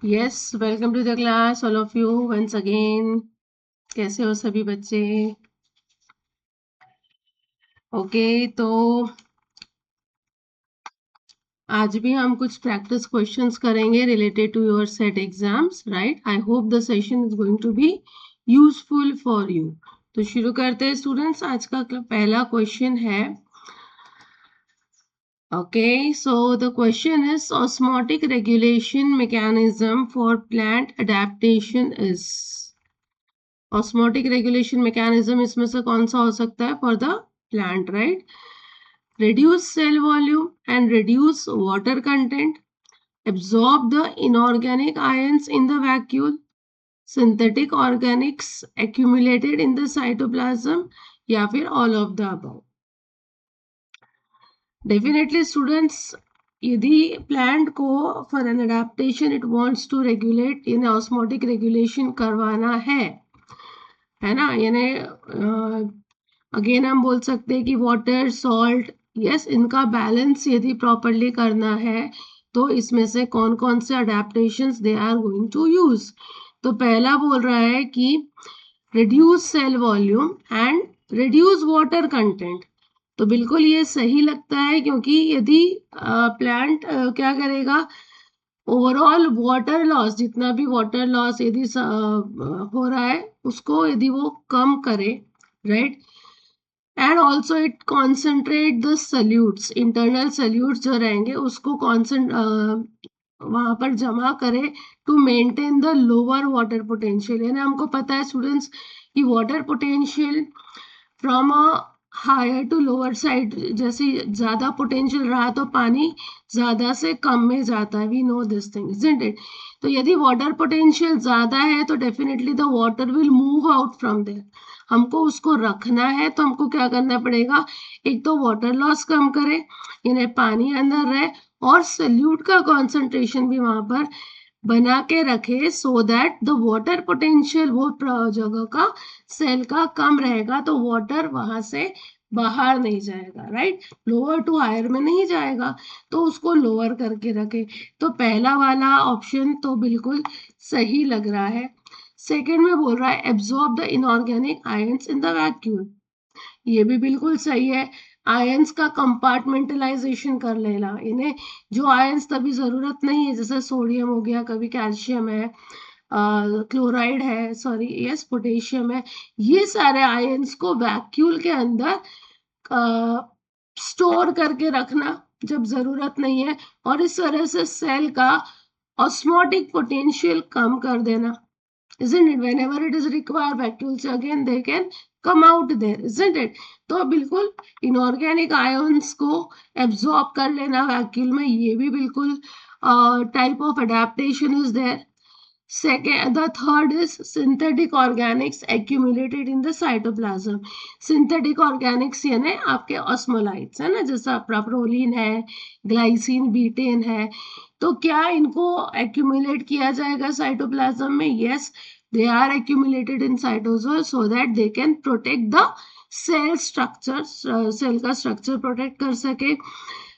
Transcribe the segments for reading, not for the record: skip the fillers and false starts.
Yes, welcome to the class all of you once again. कैसे हो सभी बच्चे? ओके, तो आज भी हम कुछ प्रैक्टिस क्वेश्चंस करेंगे related to your SET exams, right? I hope the session is going to be useful for you. तो शुरू करते हैं स्टूडेंट्स। आज का पहला क्वेश्चन है, okay, so the question is osmotic regulation mechanism for plant adaptation is। Osmotic regulation mechanism इसमें से कौन सा हो सकता है for the plant, right? reduce cell volume and reduce water content, absorb the inorganic ions in the vacuole, synthetic organics accumulated in the cytoplasm, या फिर all of the above। Definitely students, यदि प्लांट को for an adaptation it wants to regulate, यानी osmotic regulation करवाना है ना, यानी again हम बोल सकते हैं कि वाटर सॉल्ट, यस, इनका बैलेंस यदि प्रॉपरली करना है तो इसमें से कौन कौन से adaptations they are going to use. तो पहला बोल रहा है कि reduce cell volume and reduce water content. तो बिल्कुल ये सही लगता है, क्योंकि यदि प्लांट क्या करेगा, ओवरऑल वाटर लॉस, जितना भी वाटर लॉस यदि हो रहा है उसको यदि वो कम करे, right? And also it concentrate the solutes, internal solutes जो रहेंगे उसको वहां पर जमा करे to maintain the lower water potential. यानी हमको पता है स्टूडेंट्स कि water potential from a higher to lower side, जैसे ज्यादा पोटेंशियल रहा तो पानी ज्यादा से कम में जाता है। We know this thing, isn't it? तो यदि वाटर पोटेंशियल ज्यादा है तो definitely the water will move out from there. हमको उसको रखना है तो हमको क्या करना पड़ेगा, एक तो वाटर लॉस कम करे, यानी पानी अंदर रहे, और सल्यूट का कॉन्सेंट्रेशन भी वहां पर बना के रखे, so that the water potential वो जगह का सेल का कम रहेगा, तो वाटर वहां से बाहर नहीं जाएगा, राइट? लोअर टू हायर में नहीं जाएगा, तो उसको लोअर करके रखे। तो पहला वाला ऑप्शन तो बिल्कुल सही लग रहा है। सेकेंड में बोल रहा है absorb the inorganic ions in the vacuum. ये भी बिल्कुल सही है। आयंस का कंपार्टमेंटलाइजेशन कर लेना, इन्हें जो आयंस तभी जरूरत नहीं है, जैसे सोडियम हो गया, कभी कैल्शियम है, क्लोराइड है, सॉरी यस पोटेशियम है, ये सारे आयंस को वैक्यूल के अंदर स्टोर करके रखना जब जरूरत नहीं है, और इस तरह से सेल का ऑस्मोटिक पोटेंशियल कम कर देना, isn't it? Whenever it is required, vacuoles again they can come out there, isn't it? तो बिल्कुल इनऑर्गेनिक आयंस को एब्जॉर्ब कर लेना वैक्यूल में, ये भी बिल्कुल type of adaptation is there. Second, the third is synthetic organics accumulated in the cytoplasm। Synthetic organics यानी आपके osmolytes है ना, जैसा प्रोप्रोलिन है, ग्लाइसिन, बीटेन है, तो क्या इनको accumulate किया जाएगा साइटोप्लाज्म में? Yes, they are accumulated in cytosol so that they can protect the cell structure, cell का स्ट्रक्चर प्रोटेक्ट कर सके,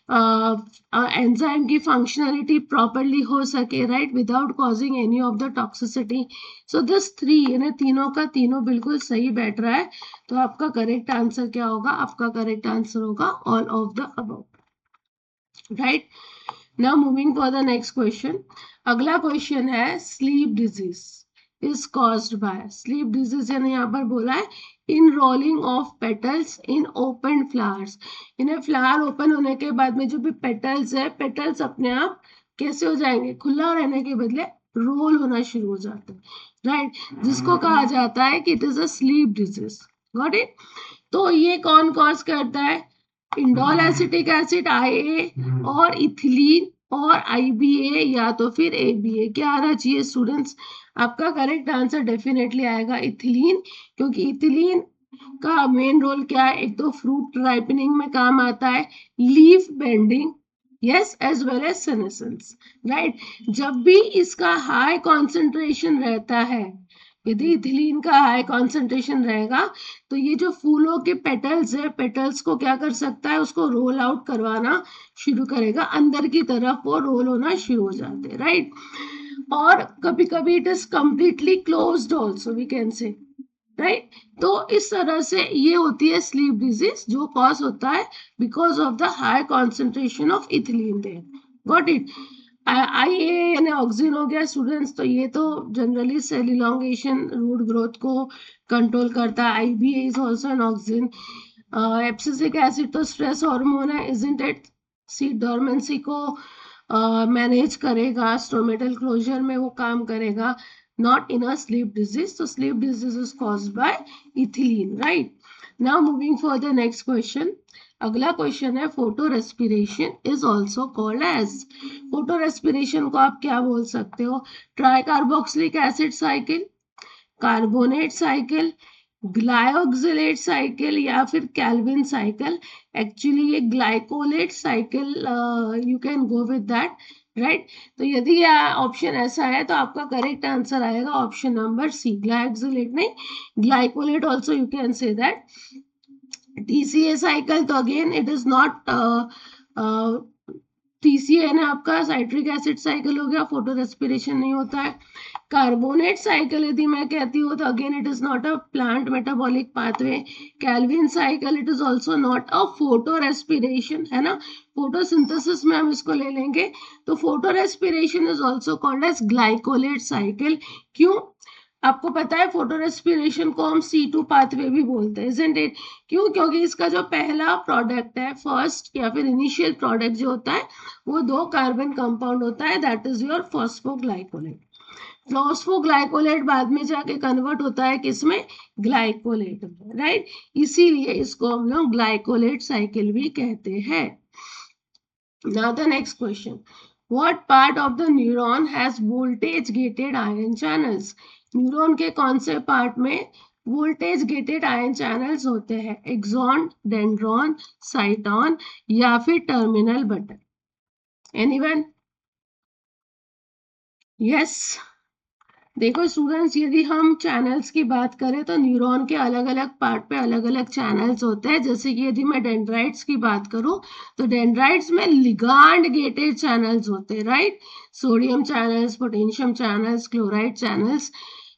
एंजाइम की फंक्शनलिटी प्रॉपरली हो सके, right, without causing any of the toxicity. So this three, यानी तीनों का तीनों बिल्कुल सही बैठ रहा है। तो आपका करेक्ट आंसर क्या होगा? आपका करेक्ट आंसर होगा all of the above, right? Now moving for the next question. अगला क्वेश्चन है sleep disease is caused by. Sleep disease यानी यहाँ पर बोला है in rolling of petals in open flowers. इन्हें फ्लावर ओपन होने के बाद में जो भी पेटल्स है, पेटल्स अपने आप कैसे हो जाएंगे? खुला रहने के बदले रोल होना शुरू हो जाते हैं, राइट? जिसको कहा जाता है कि it is a slip disease. Got it? तो ये कौन कॉज करता है? इंडोल एसिटिक एसिड IA और इथिलीन और IBA या तो फिर ABA। क्या आना चाहिए स्टूडेंट्स? आपका करेक्ट आंसर डेफिनेटली आएगा इथिलीन, क्योंकि इथिलीन का मेन रोल क्या है? एक तो फ्रूट राइपनिंग में काम आता है, leaf bending, yes, as well as senescence, right? जब भी इसका हाई कॉन्सेंट्रेशन रहता है, यदि इथिलीन का हाई कॉन्सेंट्रेशन रहेगा, तो ये जो फूलों के पेटल्स है, पेटल्स को क्या कर सकता है? उसको रोल आउट करवाना शुरू करेगा, अंदर की तरफ वो रोल होना शुरू हो जाते हैं, राइट? और कभी कभी it is completely closed also we can say, right. तो इस तरह से ये होती है स्लीप डिजीज, जो कॉज होता है because of the high concentration of ethylene there. Got it. I A यानी ऑक्सीजन हो गया स्टूडेंट्स, तो ये तो generally cell elongation root growth को कंट्रोल करता है। I B A is also an auxin. Abscisic acid तो स्ट्रेस हार्मोन है, इजंट इट। सीट डोरमेंसी को मैनेज करेगा, स्टोमेटल क्लोजर में वो काम करेगा, not in a sleep disease. So sleep disease is caused by ethylene, right? Now moving for the next question. अगला question है photo respiration is also called as. Photorespiration को आप क्या बोल सकते हो? Tricarboxylic acid cycle, carbonate cycle, glyoxylate cycle या फिर कैल्विन साइकिल। एक्चुअली ये glycolate cycle, you can go with that, right. तो यदि ऑप्शन ऐसा है तो आपका करेक्ट आंसर आएगा ऑप्शन नंबर सी, ग्लायोक्सिलेट नहीं, glycolate also you can say that. TCA cycle तो again it is not, TCA ना आपका साइट्रिक एसिड साइकिल हो गया, फोटो रेस्पिरेशन नहीं होता है। कार्बोनेट साइकिल यदि मैं कहती हूँ तो again it is not a plant metabolic pathway. Calvin cycle it is also not a photo respiration, है ना, फोटोसिंथेसिस में हम इसको ले लेंगे। तो photo respiration is also called as glycolate cycle. क्यों? आपको पता है फोटो रेस्पिरेशन को हम C2 पाथवे भी बोलते हैं, isn't it? क्यों? क्योंकि इसका जो पहला प्रोडक्ट है, फर्स्ट या फिर इनिशियल प्रोडक्ट जो होता है वो 2 कार्बन कंपाउंड होता है, that is your phosphoglycolate. Phosphoglycolate बाद में जाके कन्वर्ट होता है किसमें? ग्लाइकोलेट में, राइट। इसीलिए इसको हम लोग ग्लाइकोलेट साइकिल भी कहते हैं। Now the next question. What part of the neuron has voltage gated ion channels? Neuron के कौन से पार्ट में वोल्टेज गेटेड आयन चैनल्स होते हैं? एक्सॉन, डेंड्रॉन, साइटॉन या फिर टर्मिनल बटन? एनीवन? यस। देखो स्टूडेंट्स, यदि हम चैनल्स की बात करें तो न्यूरॉन के अलग अलग पार्ट पे अलग अलग चैनल्स होते हैं। जैसे कि यदि मैं डेंड्राइट्स की बात करूं तो डेंड्राइट्स में लिगांड गेटेड चैनल्स होते हैं, right. Sodium channels, potassium channels, chloride channels,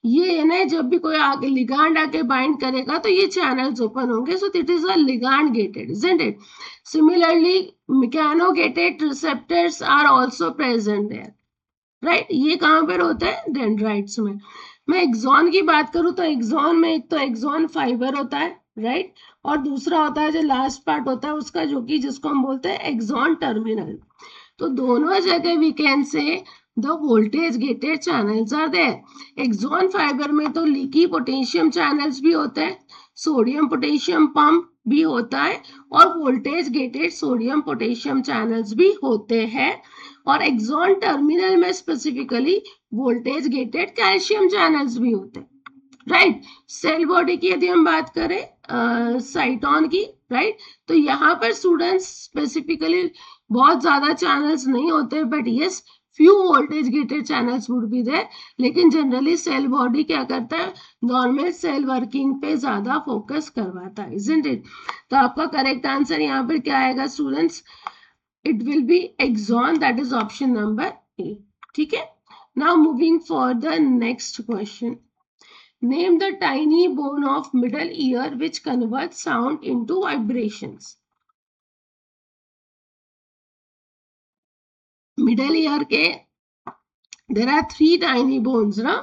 ये ना जब भी कोई आके लिगांड आके बाइंड करेगा तो ये चैनल्स ओपन होंगे, so it is a ligand gated, isn't it? Similarly mechano gated receptors are also present there, right. ये कहाँ पर होता है? डेंड्राइट्स में। मैं एक्सॉन की बात करूं तो एक्सॉन में एक तो एक्सॉन फाइबर होता है, राइट, और दूसरा होता है जो लास्ट पार्ट होता है उसका, जो कि जिसको हम बोलते हैं एक्सॉन टर्मिनल। तो दोनों जगह we can say the voltage gated channels are there. Axon fibre में तो लीकी पोटेशियम चैनल्स भी होते हैं, सोडियम पोटेशियम पंप भी होता है, और voltage gated sodium potassium channels भी होते हैं। और एक्सॉन टर्मिनल में specifically voltage gated calcium channels भी होते हैं, राइट। सेल बॉडी की यदि हम बात करें साइटॉन की, राइट, तो यहाँ पर स्टूडेंट्स स्पेसिफिकली बहुत ज्यादा चैनल्स नहीं होते, but yes few voltage gated channels would be there. लेकिन जनरली सेल बॉडी क्या करता है? नॉर्मल सेल वर्किंग पे ज्यादा फोकस करवाता है, इजंट इट? तो आपका करेक्ट आंसर यहाँ पर क्या आएगा students? It will be axon, that is option number A. ठीक है। Now moving for the next question. Name the tiny bone of middle ear which converts sound into vibrations. Middle ear के there are 3 tiny bones, ना?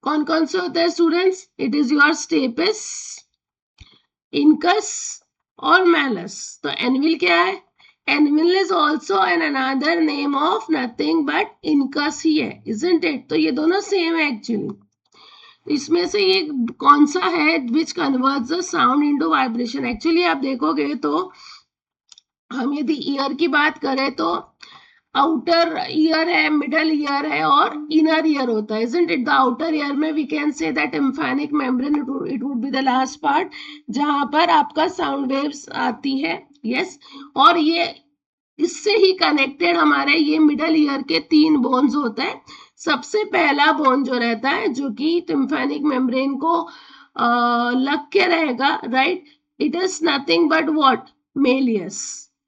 कौन कौन से होते हैं students? It is your stapes, incus और malleus. तो anvil क्या है? Anvil is also an another name of nothing but incus ही है, isn't it? तो ये दोनों सेम है एक्चुअली। इसमें से ये कौन सा है which converts the sound into vibration? Actually आप देखोगे तो हम यदि ईयर की बात करें तो आउटर ईयर है, मिडल ईयर है और इनर ईयर होता है, isn't it? The outer ear में we can say that tympanic membrane, it would be the last part जहां पर आपका साउंड वेव्स आती है, yes। और ये इससे ही कनेक्टेड हमारे ये मिडल ईयर के 3 बोन्स होते हैं। सबसे पहला बोन जो रहता है जो कि टिम्फैनिक मेम्ब्रेन को लग के रहेगा, right, it is nothing but what? Méliès,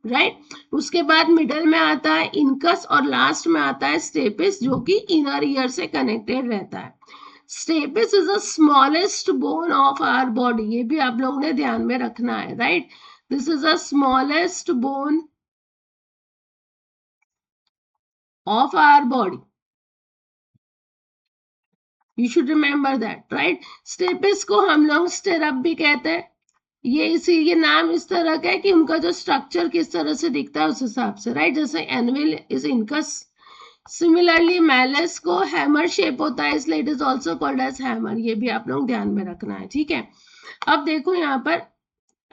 right. उसके बाद मिडल में आता है इनकस और लास्ट में आता है स्टेपिस जो कि इनर ईयर से कनेक्टेड रहता है। Stapes is the smallest bone of our body, ये भी आप लोगों ने ध्यान में रखना है, right. This is the smallest bone of our body, you should remember that, right. Stapes को हम लोग स्टेरअप भी कहते हैं, ये नाम इस तरह का है कि उनका जो स्ट्रक्चर किस तरह से दिखता है उस हिसाब से, राइट। जैसे anvil is incus, similarly malleus को हैमर शेप होता है इसलिए it is also called as hammer, ये भी आप लोग ध्यान में रखना है, ठीक है। अब देखो यहाँ पर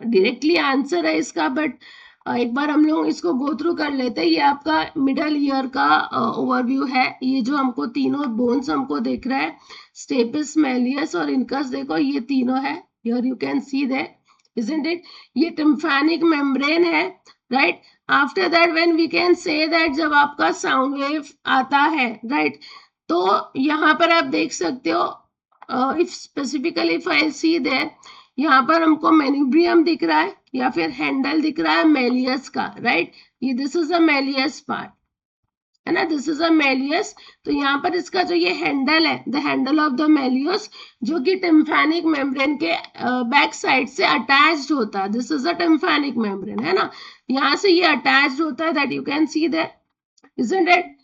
डायरेक्टली आंसर है इसका, बट एक बार हम लोग इसको गो थ्रू कर लेते हैं। ये आपका मिडल ईयर का ओवरव्यू है। ये जो हमको तीनों बोन्स हमको दिख रहा है, स्टेपिस, मैलियस और इनकस, देखो ये तीनों है, here you can see that, isn't it? ये टिम्फैनिक मेम्ब्रेन है, right. After that when we can say that जब आपका साउंड वेव आता है, राइट, तो यहाँ पर आप देख सकते हो, if specifically if I see there, यहाँ पर हमको मेनिब्रियम दिख रहा है या फिर हैंडल दिख रहा है मेलियस का, राइट। ये this is a Méliès part, है ना, दिस इज अ मेलियस। तो यहाँ पर इसका जो ये हैंडल है, the handle of the malleus, जो कि टिम्फैनिक मेम्ब्रेन के बैक साइड से अटैच्ड होता है, दिस इज अ टिम्फैनिक मेम्ब्रेन, है ना, यहाँ से ये अटैच्ड होता है, that you can see that, isn't it.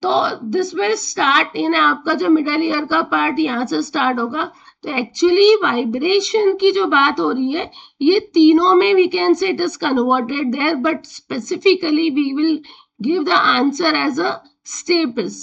तो दिस विल स्टार्ट इन, आपका जो मिडल ईयर का पार्ट यहाँ से स्टार्ट होगा। तो एक्चुअली वाइब्रेशन की जो बात हो रही है, ये तीनों में we can say it is converted there, but specifically we will give the answer as a stapes,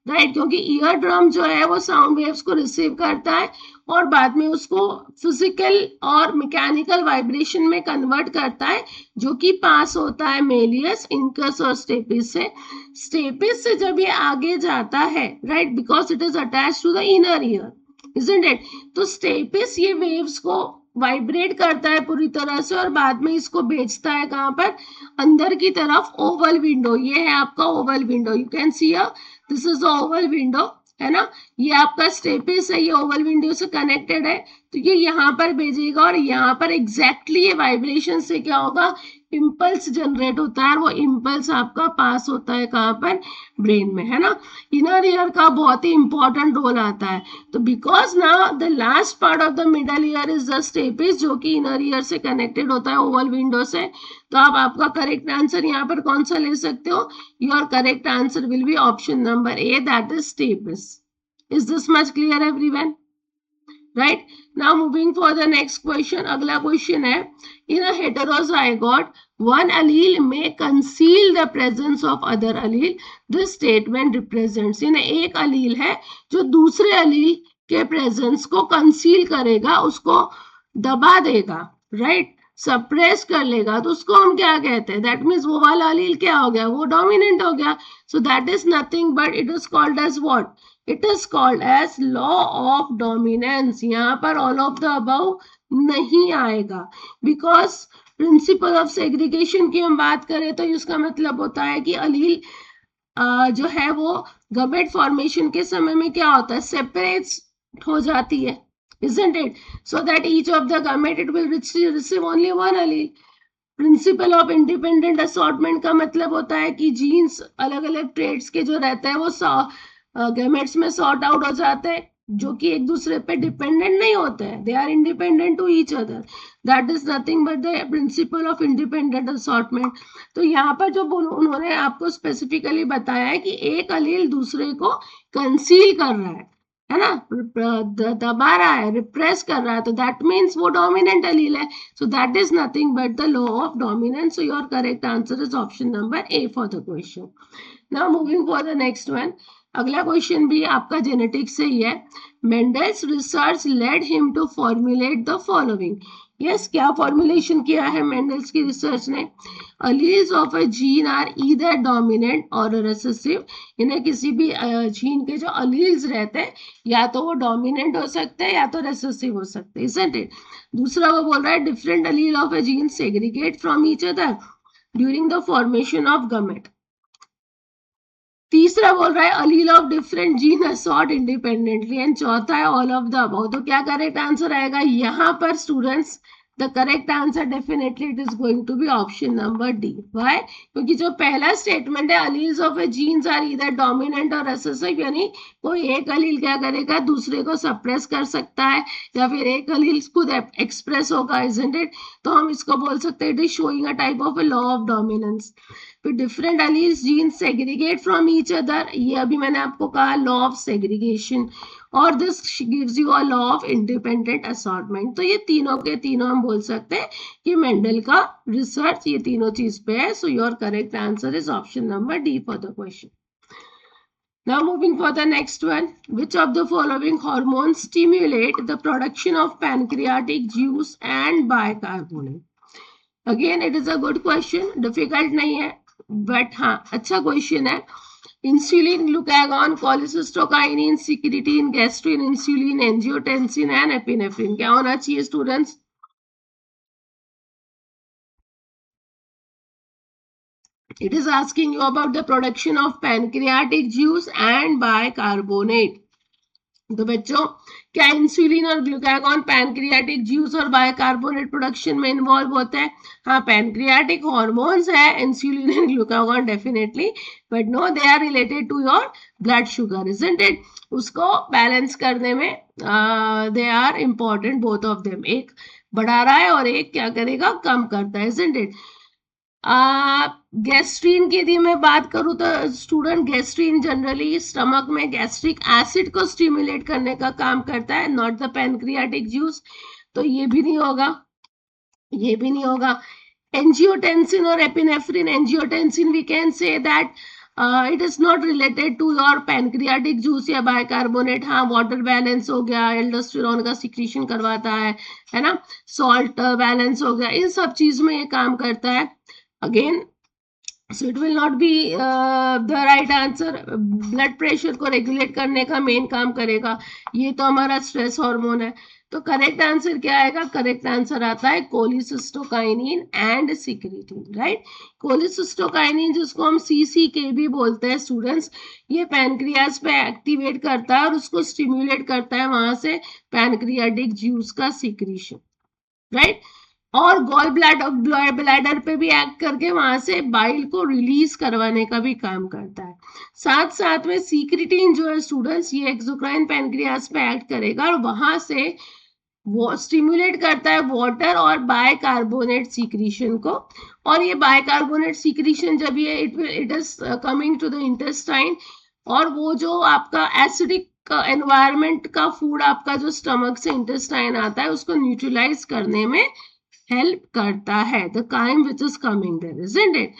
right, क्योंकि ईयर ड्रम जो है वो साउंड वेव्स को रिसीव करता है और बाद में उसको फिजिकल और मैकेनिकल वाइब्रेशन में कन्वर्ट करता है, जो कि पास होता है मेलियस, इनकस और स्टेपिस से। स्टेपिस से जब ये आगे जाता है, right, because it is attach to the inner ear, isn't it? तो स्टेपिस ये वेव्स को वाइब्रेट करता है पूरी तरह से और बाद में इसको भेजता है कहां पर, अंदर की तरफ ओवल विंडो, ये है आपका Oval window, you can see this is the Oval window, है ना। ये आपका स्टेपिस है, ये ओवल विंडो से कनेक्टेड है, तो ये यहाँ पर भेजेगा और यहाँ पर एग्जैक्टली ये वाइब्रेशन से क्या होगा, इम्पल्स जनरेट होता है और वो इम्पल्स आपका पास होता है कहाँ पर, ब्रेन में, है ना। इनर ईयर का बहुत ही इंपॉर्टेंट रोल आता है। तो because now the last part of the middle ear is the stapes, जो कि इनर ईयर से कनेक्टेड होता है ओवल विंडो से। तो आप आपका करेक्ट आंसर यहाँ पर कौन सा ले सकते हो, your correct answer will be option number A, that is steps. Is this much clear everyone, right. Now moving for the next question, अगला क्वेश्चन है, in a हेटेरोजाइगोट one allele may conceal the presence of other allele, this statement represents, यानी एक allele है जो दूसरे allele के presence को conceal करेगा, उसको दबा देगा, right, सप्रेस कर लेगा, तो उसको हम क्या कहते हैं, दैट मीन्स वो वाला allele क्या हो गया, वो डोमिनेंट हो गया। So that is nothing but it is called as what, it is called as law of dominance. यहाँ पर ऑल ऑफ द अबव नहीं आएगा, बिकॉज प्रिंसिपल ऑफ सेग्रीगेशन की हम बात करें तो इसका मतलब होता है कि अलील जो है वो गमेट फॉर्मेशन के समय में क्या होता है, सेपरेट हो जाती है, isn't it? So that each of the gamete it will receive only one allele. Principal of independent assortment का मतलब होता है कि जीन्स अलग अलग ट्रेड्स के जो रहते हैं वो गैमेट्स में सॉर्ट आउट हो जाते हैं, जो कि एक दूसरे पे डिपेंडेंट नहीं होते हैं, they are independent to each other, that is nothing but the principle of independent assortment. तो यहाँ पर जो उन्होंने आपको स्पेसिफिकली बताया है कि एक अलील दूसरे को कंसील कर रहा है ना, दबा रहा है, रिप्रेस कर रहा है, तो दैट मीन्स वो डोमिनेंट अलील है। So that is nothing but the law of dominance. So your correct answer is option number A for the question. Now moving for the next one. अगला क्वेश्चन भी आपका genetics से ही है। Mendel's research led him to formulate the following. Yes, क्या formulation किया है Mendel's की रिसर्च ने, alleles of a gene are either dominant और रिसेसिव, इन्हें किसी भी जीन के जो अलील्स रहते हैं या तो वो डोमिनेंट हो सकते हैं या तो रिसेसिव हो सकते हैं, isn't it? दूसरा वो बोल रहा है different allele of a gene segregate from each other during the formation of gamete. तीसरा बोल रहा है allele of different gene assort independently, and चौथा है ऑल ऑफ द अबव। तो क्या करेक्ट आंसर आएगा यहाँ पर students, the correct answer definitely it is going to be option number D. Why? क्योंकि जो पहला स्टेटमेंट है alleles of a genes are either dominant और रिसेसिव, यानी कोई एक अलील क्या करेगा दूसरे को सप्रेस कर सकता है या फिर एक अलील खुद एक्सप्रेस होगा, इजंट इट? तो हम इसको बोल सकते हैं it is showing a type of a law of dominance. फिर different alleles genes segregate from each other, ये अभी मैंने आपको कहा लॉ ऑफ सेग्रीगेशन, और this gives you a law of independent assortment. तो ये तीनों के तीनों हम बोल सकते हैं कि मेंडल का रिसर्च ये तीनों चीज पे है. सो your correct answer is option number D for the question. Now moving for the next one, which of the following hormones stimulate the production of pancreatic juice and bicarbonate? Again it is a good question, difficult नहीं है but हाँ अच्छा question है. Insulin, glucagon, cholecystokinin, secretin, gastrin, insulin, angiotensin and epinephrine. क्या होना चाहिए students? It is asking you about the production of pancreatic juice and bicarbonate. तो बच्चों क्या इंसुलिन और ग्लूकागॉन पैनक्रियाटिक जूस और बाइकार्बोनेट प्रोडक्शन में इन्वॉल्व होते हैं? हाँ, पैनक्रियाटिक हॉर्मोन्स है insulin and glucagon definitely, but no they are related to your blood sugar, isn't it? उसको बैलेंस करने में they are important both of them. एक बढ़ा रहा है और एक क्या करेगा कम करता है, इजंट इट? गैस्ट्रीन की यदि मैं बात करूं तो स्टूडेंट गैस्ट्रीन जनरली स्टमक में गैस्ट्रिक एसिड को स्टिमुलेट करने का काम करता है, नॉट द पैनक्रियाटिक जूस. तो ये भी नहीं होगा, ये भी नहीं होगा. एंजियोटेंसिन और epinephrine, angiotensin we can say that it is not related to your pancreatic juice या बाइकार्बोनेट. हाँ, वाटर बैलेंस हो गया, एल्डोस्टेरोन का सिक्रीशन करवाता है ना, सॉल्ट बैलेंस हो गया, इन सब चीज में ये काम करता है. Again, so it will not be the right answer. Blood pressure को रेगुलेट करने का मेन काम करेगा, ये तो हमारा स्ट्रेस हार्मोन है. तो करेक्ट आंसर क्या आएगा? करेक्ट आंसर आता है cholecystokinin and secretin, right? Cholecystokinin जिसको हम सीसीके भी बोलते हैं स्टूडेंट्स, ये पैनक्रियाज पे एक्टिवेट करता है और उसको स्टिम्युलेट करता है वहां से पैनक्रियाटिक जूस का सिक्रीशन, राइट? और गॉल ब्लैडर पे भी एक्ट करके वहां से बाइल को रिलीज करवाने का भी काम करता है. साथ साथ में सीक्रेटिन जो है स्टूडेंट्स, ये एक्सोक्राइन पैनक्रियाज पे एक्ट करेगा और वहां से वो स्टिमुलेट करता है वाटर और बाइकार्बोनेट सीक्रीशन को. और ये बाइकार्बोनेट सीक्रीशन जब ये it is coming to the intestine, और वो जो आपका एसिडिक एनवायरमेंट का फूड आपका जो स्टमक से इंटेस्टाइन आता है उसको न्यूट्रलाइज करने में हेल्प करता है, the chyme which is coming there, isn't it?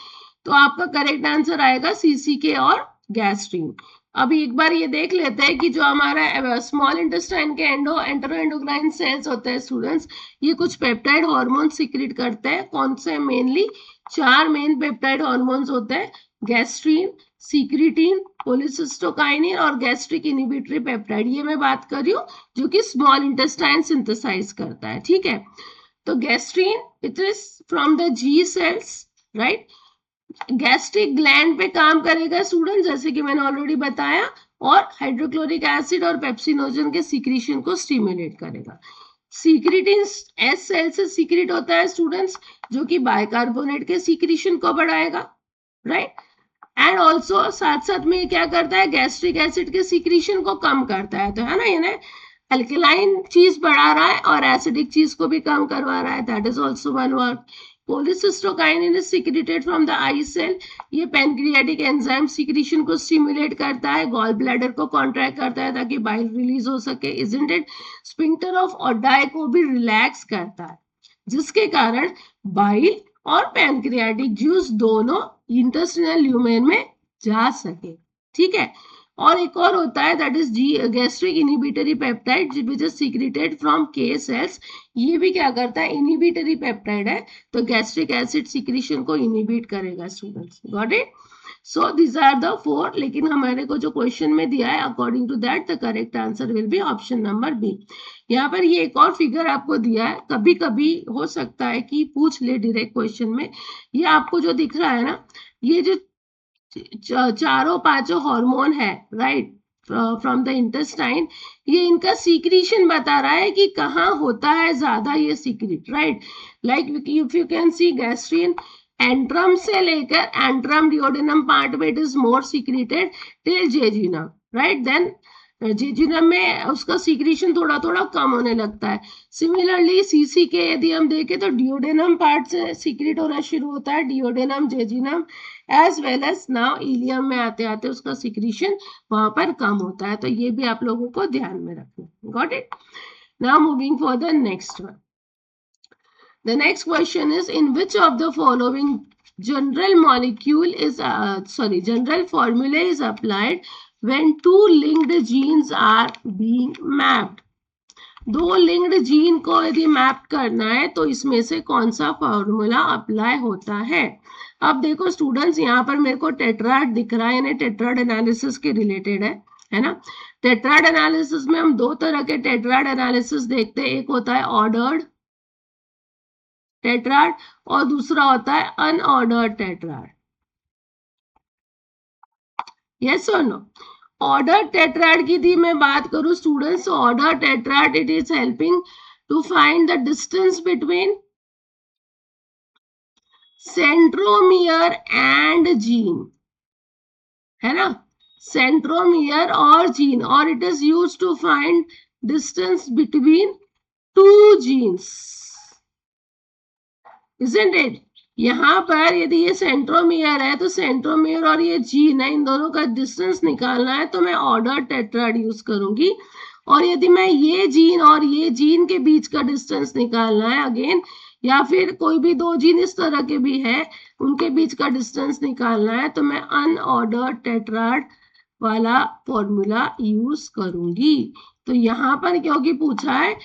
तो आपका करेक्ट आंसर आएगा सीसीके और गैस्ट्रीन. अभी एक बार ये देख लेते हैं कि जो हमारा स्मॉल इंटेस्टाइन के एंटेरोएंडोक्राइन सेल्स होते हैं स्टूडेंट्स, ये कुछ पेप्टाइड हार्मोन सीक्रेट करते हैं. कौन से? मेनली 4 मेन पेप्टाइड हार्मोन्स होते हैं, गैस्ट्रीन, सीक्रेटिन, कोलिसिस्टोकाइनिन और गैस्ट्रिक इनहिबिटरी पेप्टाइड. ये मैं बात कर रही हूँ जो कि स्मॉल इंटेस्टाइन सिंथेसाइज करता है, ठीक है? तो gastrin it is from the G cells, right? Gastric gland पे काम करेगा स्टूडेंट, जैसे कि मैंने ऑलरेडी बताया, और हाइड्रोक्लोरिक एसिड और पेप्सिनोजन के सीक्रेशन को स्टिमुलेट करेगा. सीक्रेटिन एस सेल से सीक्रेट होता है स्टूडेंट्स, जो कि बाइकार्बोनेट के सीक्रेशन को बढ़ाएगा, राइट? एंड ऑल्सो साथ साथ में क्या करता है? गैस्ट्रिक एसिड के सीक्रेशन को कम करता है. तो है ना, ये अल्कलाइन चीज बढ़ा रहा है और एसिडिक चीज को भी कम करवा रहा है. That is also one work. Cholecystokinin is secreted from the I cell. ये पैनक्रियाटिक एंजाइम सीक्रेशन को स्टिमुलेट करता है, गॉल ब्लैडर को कॉन्ट्रैक्ट करता है ताकि बाइल रिलीज हो सके, इजंट इट? स्फिंक्टर ऑफ ऑडाई को भी रिलैक्स करता है, जिसके कारण बाइल और पैनक्रियाटिक जूस दोनों इंटेस्टिनल ल्यूमेन में जा सके, ठीक है? और एक और होता है that is gastric inhibitory peptide which is secreted from K cells. ये भी क्या करता है? इनहिबिटरी पेप्टाइड है, तो गैस्ट्रिक एसिड सीक्रेशन को इनहिबिट करेगा students. Got it? So this are the 4. लेकिन हमारे को जो क्वेश्चन में दिया है according to that the correct answer will be option number B. यहाँ पर ये एक और फिगर आपको दिया है, कभी कभी हो सकता है कि पूछ ले डायरेक्ट क्वेश्चन में. ये आपको जो दिख रहा है ना, ये जो चारों पांचों हार्मोन है, राइट? फ्रॉम द इंटेस्टाइन, ये इनका सीक्रीशन बता रहा है कि कहाँ होता है ज्यादा ये secrete, right. Like if you can see gastrin, antrum से लेकर एंट्रम डिओडेनम पार्ट में it is more secreted till jejunum, right. Then jejunum में उसका सीक्रेशन थोड़ा थोड़ा कम होने लगता है. सिमिलरली सीसी के यदि हम देखें तो डिओडेनम पार्ट से सीक्रेट होना शुरू होता है, duodenum, jejunum as well as now ileum में आते आते उसका सीक्रेशन वहां पर कम होता है. तो ये भी आप लोगों को ध्यान में रखना. Got it. Now moving for the next one. The next question is, in which of the following general formula is applied when two linked genes are being mapped? दो लिंक्ड जीन को यदि मैप करना है तो इसमें से कौन सा फॉर्मूला अप्लाई होता है. अब देखो स्टूडेंट्स, यहाँ पर मेरे को टेट्राड दिख रहा है, यानी टेट्राड एनालिसिस के रिलेटेड है ना. टेट्राड एनालिसिस में हम दो तरह के टेट्राड एनालिसिस देखते हैं. एक होता है ऑर्डर्ड टेट्राड और दूसरा होता है अनऑर्डर्ड टेट्राड. यस और नो. ऑर्डर टेट्राड की यदि मैं बात करूं students, order tetrad it is helping to find the distance between centromere and gene, है ना, सेंट्रोमियर और जीन, और it is used to find distance between two genes, isn't it? यहाँ पर यदि ये सेंट्रोमियर है तो सेंट्रोमियर और ये जीन है, इन दोनों का डिस्टेंस निकालना है तो मैं ऑर्डर टेट्राड यूज करूंगी. और यदि मैं ये जीन और ये जीन के बीच का डिस्टेंस निकालना है अगेन, या फिर कोई भी दो जीन इस तरह के भी है उनके बीच का डिस्टेंस निकालना है तो मैं अनऑर्डर टेट्राड वाला फॉर्मूला यूज करूंगी. तो यहाँ पर क्योंकि पूछा है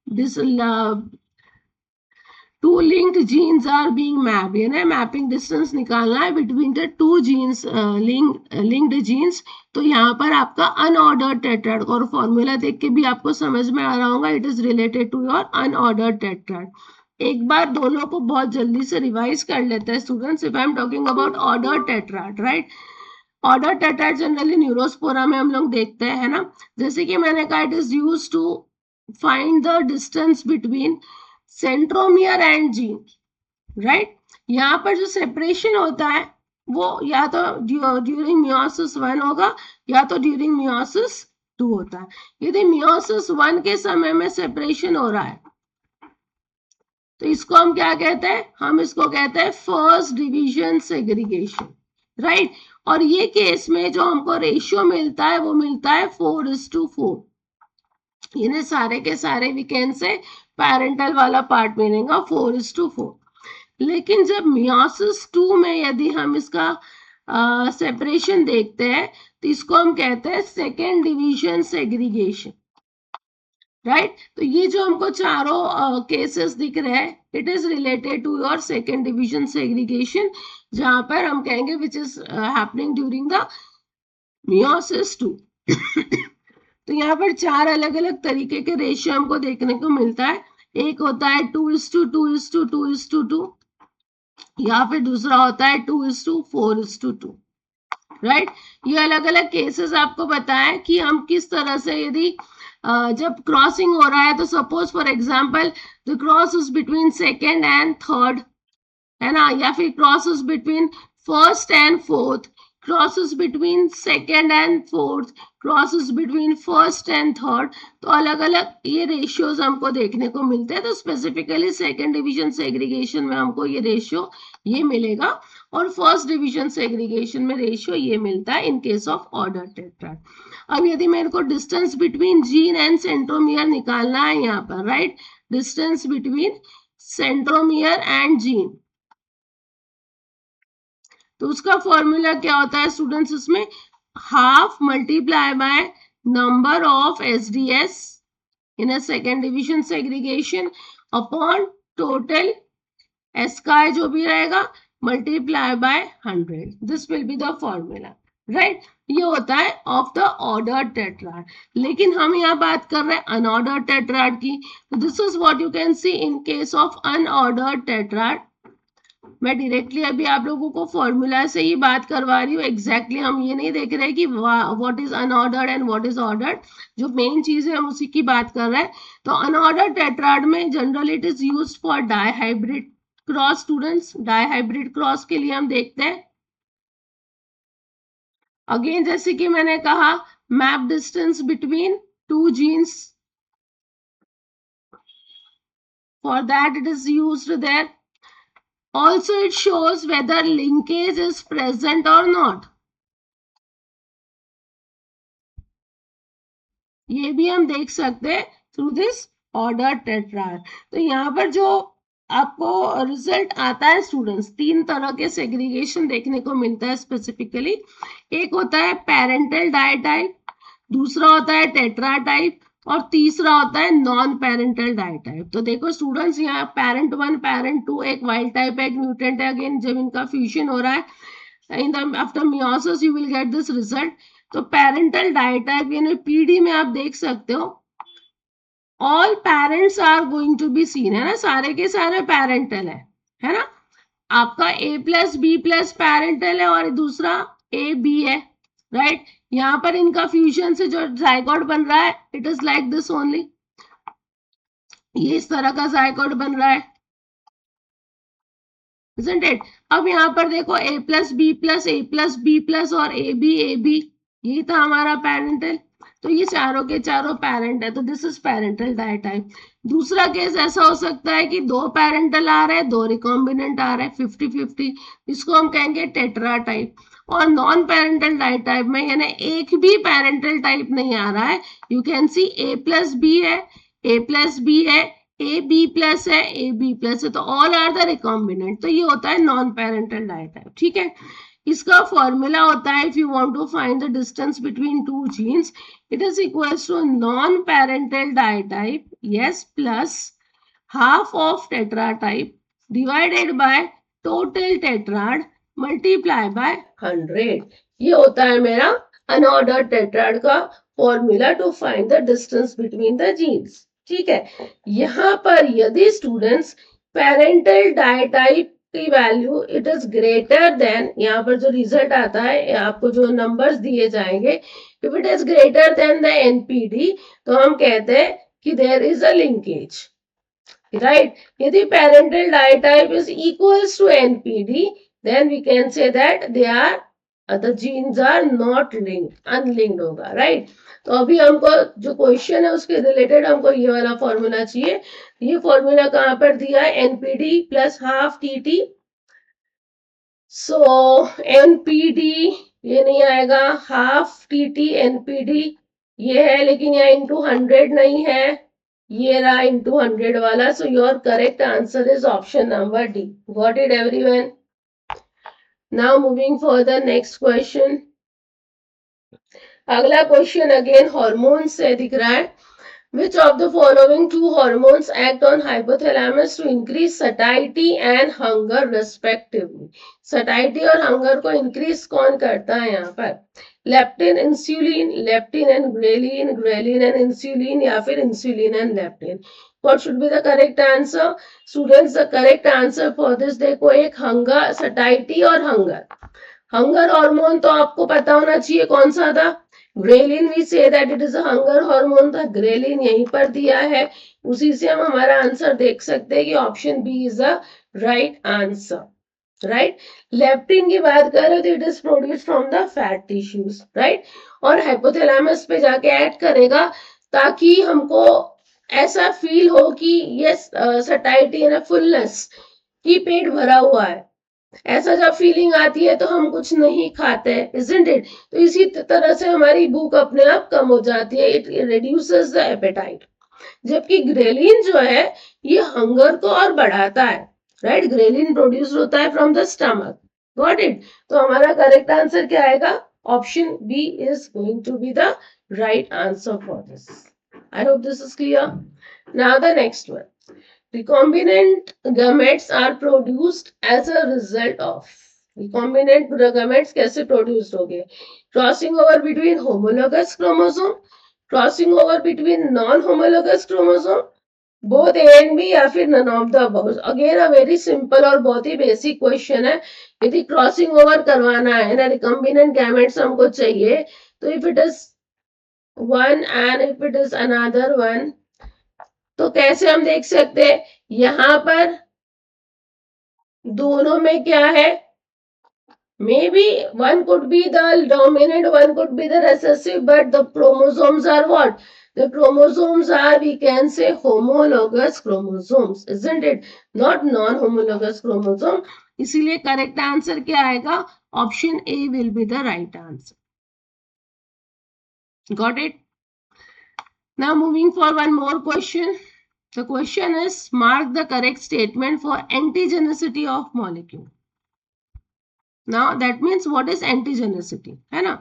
this two linked genes are being mapped, यानी मैपिंग डिस्टेंस निकालना है between the two genes, linked genes. तो यहाँ पर आपका अनऑर्डर्ड टेट्राड, और फॉर्मूला देख के भी आपको समझ में आ रहा होगा it is related to your unordered tetrad. एक बार दोनों को बहुत जल्दी से रिवाइज कर लेते हैं students. If I am talking about ordered tetrad, right, order tetrad generally Neurospora में हम लोग देखते हैं, है ना. जैसे कि मैंने कहा it is used to find the distance between centromere and gene, right. यहाँ पर जो सेपरेशन होता है वो या तो ड्यूरिंग मियोसिस 1 होगा या तो ड्यूरिंग मियोसिस 2 होता है. यदि मियोसिस 1 के समय में सेपरेशन हो रहा है तो इसको हम क्या कहते हैं, हम इसको कहते हैं फर्स्ट डिवीजन सेग्रीगेशन, राइट. और ये केस में जो हमको रेशियो मिलता है वो मिलता है 4:4, यानी सारे के सारे वीकेंड से पैरेंटल वाला पार्ट मिलेगा 4:4. लेकिन जब मियोसिस 2 में यदि हम इसका सेपरेशन देखते हैं तो इसको हम कहते हैं सेकेंड डिवीजन सेग्रीगेशन, राइट. तो ये जो हमको चारों केसेस दिख रहे हैं it is related to your second division segregation, जहां पर हम कहेंगे which is happening during the meiosis 2. तो यहाँ पर चार अलग अलग तरीके के रेशियो हमको देखने को मिलता है. एक होता है 2:2:2:2:2, या फिर दूसरा होता है 2:4:2, राइट. ये अलग अलग केसेस आपको बताया कि हम किस तरह से यदि जब क्रॉसिंग हो रहा है तो suppose for example the cross is between second and third, है ना, या फिर cross is between first and fourth, crosses between second and fourth, crosses between first and third. तो अलग अलग ये रेशियोज हमको देखने को मिलते हैं. तो स्पेसिफिकली सेकेंड डिवीजन सेग्रीगेशन में हमको ये रेशियो ये मिलेगा और फर्स्ट डिवीजन सेग्रीगेशन में रेशियो ये मिलता है in case of order tetrad. अब यदि मेरे को distance between gene and centromere निकालना है यहाँ पर, right, distance between centromere and gene, तो उसका फॉर्मूला क्या होता है स्टूडेंट्स, इसमें half multiply by number of SDS in a second division segregation upon total SCI जो भी रहेगा multiply by 100. This will be the formula, right. ये होता है ऑफ द ऑर्डर टेट्राड. लेकिन हम यहाँ बात कर रहे हैं अनऑर्डर टेट्राड की. This is what you can C in case of unordered tetrad. मैं डायरेक्टली अभी आप लोगों को फॉर्मूला से ही बात करवा रही हूँ। एग्जैक्टली हम ये नहीं देख रहे कि what is unordered and what is ordered. जो मेन चीज है हम उसी की बात कर रहे हैं। तो अनऑर्डर्ड टेट्राड में generally it is used for dihybrid cross. Students, dihybrid cross के लिए हम देखते हैं अगेन, जैसे कि मैंने कहा, map distance between two genes, for that it is used there. Also it shows whether linkage is present or not. ये भी हम देख सकते हैं थ्रू दिस ऑर्डर टेट्राड। तो यहाँ पर जो आपको रिजल्ट आता है स्टूडेंट्स, 3 तरह के सेग्रीगेशन देखने को मिलता है स्पेसिफिकली। एक होता है पेरेंटल डाइटाइप, दूसरा होता है टेट्रा टाइप, और तीसरा होता है नॉन पेरेंटल डाइटाइप। तो देखो स्टूडेंट्स, यहाँ पेरेंट 1 पेरेंट 2 एक वाइल्ड टाइप है, एक म्यूटेंट है। अगेन जब इनका फ्यूजन हो रहा है in the after meiosis you will get this result. तो पेरेंटल डाइटाइप यानी पीडी में आप देख सकते हो all parents are going to be seen, है ना, सारे के सारे पेरेंटल है ना। आपका A plus B plus parental है और दूसरा ए बी है, राइट। यहाँ पर इनका फ्यूजन से जो जाइगोट बन रहा है it is like this only, ये इस तरह का जाइगोट बन रहा है, isn't it? अब यहाँ पर देखो ए प्लस बी प्लस ए प्लस बी प्लस और ए बी, यही था हमारा पेरेंटल। तो ये चारों के चारों पेरेंट है, तो दिस इज पेरेंटल डाइटाइप। दूसरा केस ऐसा हो सकता है कि 2 पेरेंटल आ रहे हैं, 2 रिकॉम्बिनेंट आ रहे हैं, 50-50, इसको हम कहेंगे टेट्रा टाइप। और नॉन पेरेंटल डाइटाइप में यानी एक भी पेरेंटल टाइप नहीं आ रहा है, you can see A plus B है, ए प्लस बी है, ए बी प्लस है, ए बी प्लस है, तो ऑल आर द रिकॉम्बिनेंट। तो ये होता है नॉन पेरेंटल डाइटाइप, ठीक है। इसका फॉर्मूला होता है if you want to find the distance between two genes, it is equals to non parental ditypes plus half of tetratype divided by total tetrad multiply by 100। ये होता है मेरा unordered tetrad का formula to find the distance between the genes, ठीक है। यहाँ पर यदि स्टूडेंट्स पेरेंटल डाइटाइप की value it is greater than, यहाँ पर जो रिजल्ट आता है आपको जो नंबर्स दिए जाएंगे, if it is greater than the NPD, तो हम कहते हैं कि there is a linkage, right. यदि parental ditype is equals to NPD, then we can say that they are the genes are not linked, unlinked होगा, right. तो अभी हमको जो क्वेश्चन है उसके रिलेटेड हमको ये वाला फॉर्मूला चाहिए। ये फॉर्मूला कहाँ पर दिया है, एनपीडी प्लस हाफ टीटी। सो एनपीडी ये नहीं आएगा, हाफ टीटी एनपीडी ये है, लेकिन यहाँ इंटू 100 नहीं है, ये रहा इंटू 100 वाला। सो your correct answer is option number D. Got it everyone? Now moving further, next question. अगला क्वेश्चन अगेन हार्मोन से दिख रहा है। Which of the following two hormones act on hypothalamus to increase satiety and hunger respectively? Satiety और hunger को increase कौन करता है यहाँ पर? Leptin, insulin, leptin and ghrelin, ghrelin and insulin, या फिर insulin and leptin? What should be the correct answer? Students, the correct answer for this देखो, एक hunger, satiety और hunger. Hunger hormone तो आपको पता होना चाहिए कौन सा था, ghrelin. We say that it is a hunger hormone था, ग्रेलिन यहीं पर दिया है, उसी से हम हमारा आंसर देख सकते हैं कि option B is the right answer, right. Leptin की बात करें तो it is produce from the fat tissues, right, और हाइपोथैलेमस पे जाके ऐड करेगा ताकि हमको ऐसा फील हो कि यस सटाइटी है, फुलनेस की पेट भरा हुआ है, ऐसा जब फीलिंग आती है तो हम कुछ नहीं खाते, isn't it? तो इसी तरह से हमारी भूख अपने आप कम हो जाती है, इट रिड्यूसेस द एपेटाइट। जबकि ग्रेलिन जो है ये हंगर को और बढ़ाता है, राइट। ग्रेलिन प्रोड्यूस होता है from the stomach, got it. तो हमारा करेक्ट आंसर क्या आएगा, option B is going to be the right answer for this. I hope this is clear. Now the next one, recombinant gametes are produced as a result of, recombinant gametes कैसे produced हो गए, crossing over between homologous chromosome, crossing over between non homologous chromosome, both A and B या फिर none of the above. Again a very simple और बहुत ही basic question है। यदि crossing over करवाना है ना, रिकम्बिनेंट गैमेट्स हमको चाहिए, तो if it is one and if it is another one, तो कैसे हम देख सकते हैं, यहां पर दोनों में क्या है, maybe one could be the dominant, one could be the recessive, but the chromosomes are what? The chromosomes are, we can say, homologous chromosomes, isn't it? Not non-homologous chromosome. इसीलिए करेक्ट आंसर क्या आएगा? Option A will be the right answer. Got it? Now moving for one more question. The question is, mark the correct statement for antigenicity of molecule. Now that means what is antigenicity? है ना?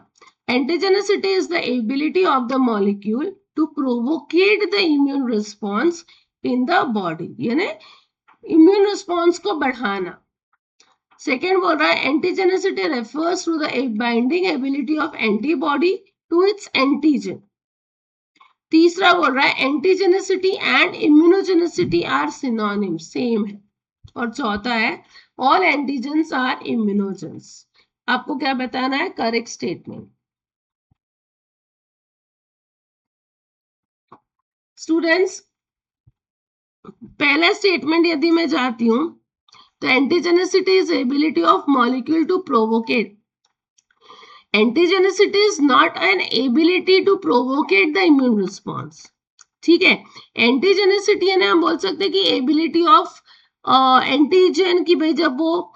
Antigenicity is the ability of the molecule to provocate the immune response in the body. यानी immune response को बढ़ाना. Second बोल रहा है antigenicity refers to the binding ability of antibody to its antigen. तीसरा बोल रहा है antigenicity and immunogenicity are synonym, same है. और चौथा है ऑल एंटीजेंस आर इम्यूनोजेंस. आपको क्या बताना है? Correct statement. स्टूडेंट्स, पहला स्टेटमेंट यदि मैं जाती हूं तो antigenicity is ability of molecule to provoke. Antigenicity is not an ability to provoke the immune response. ठीक है, एंटीजेनिसिटी है ना, हम बोल सकते हैं कि एबिलिटी ऑफ एंटीजन की भाई जब वो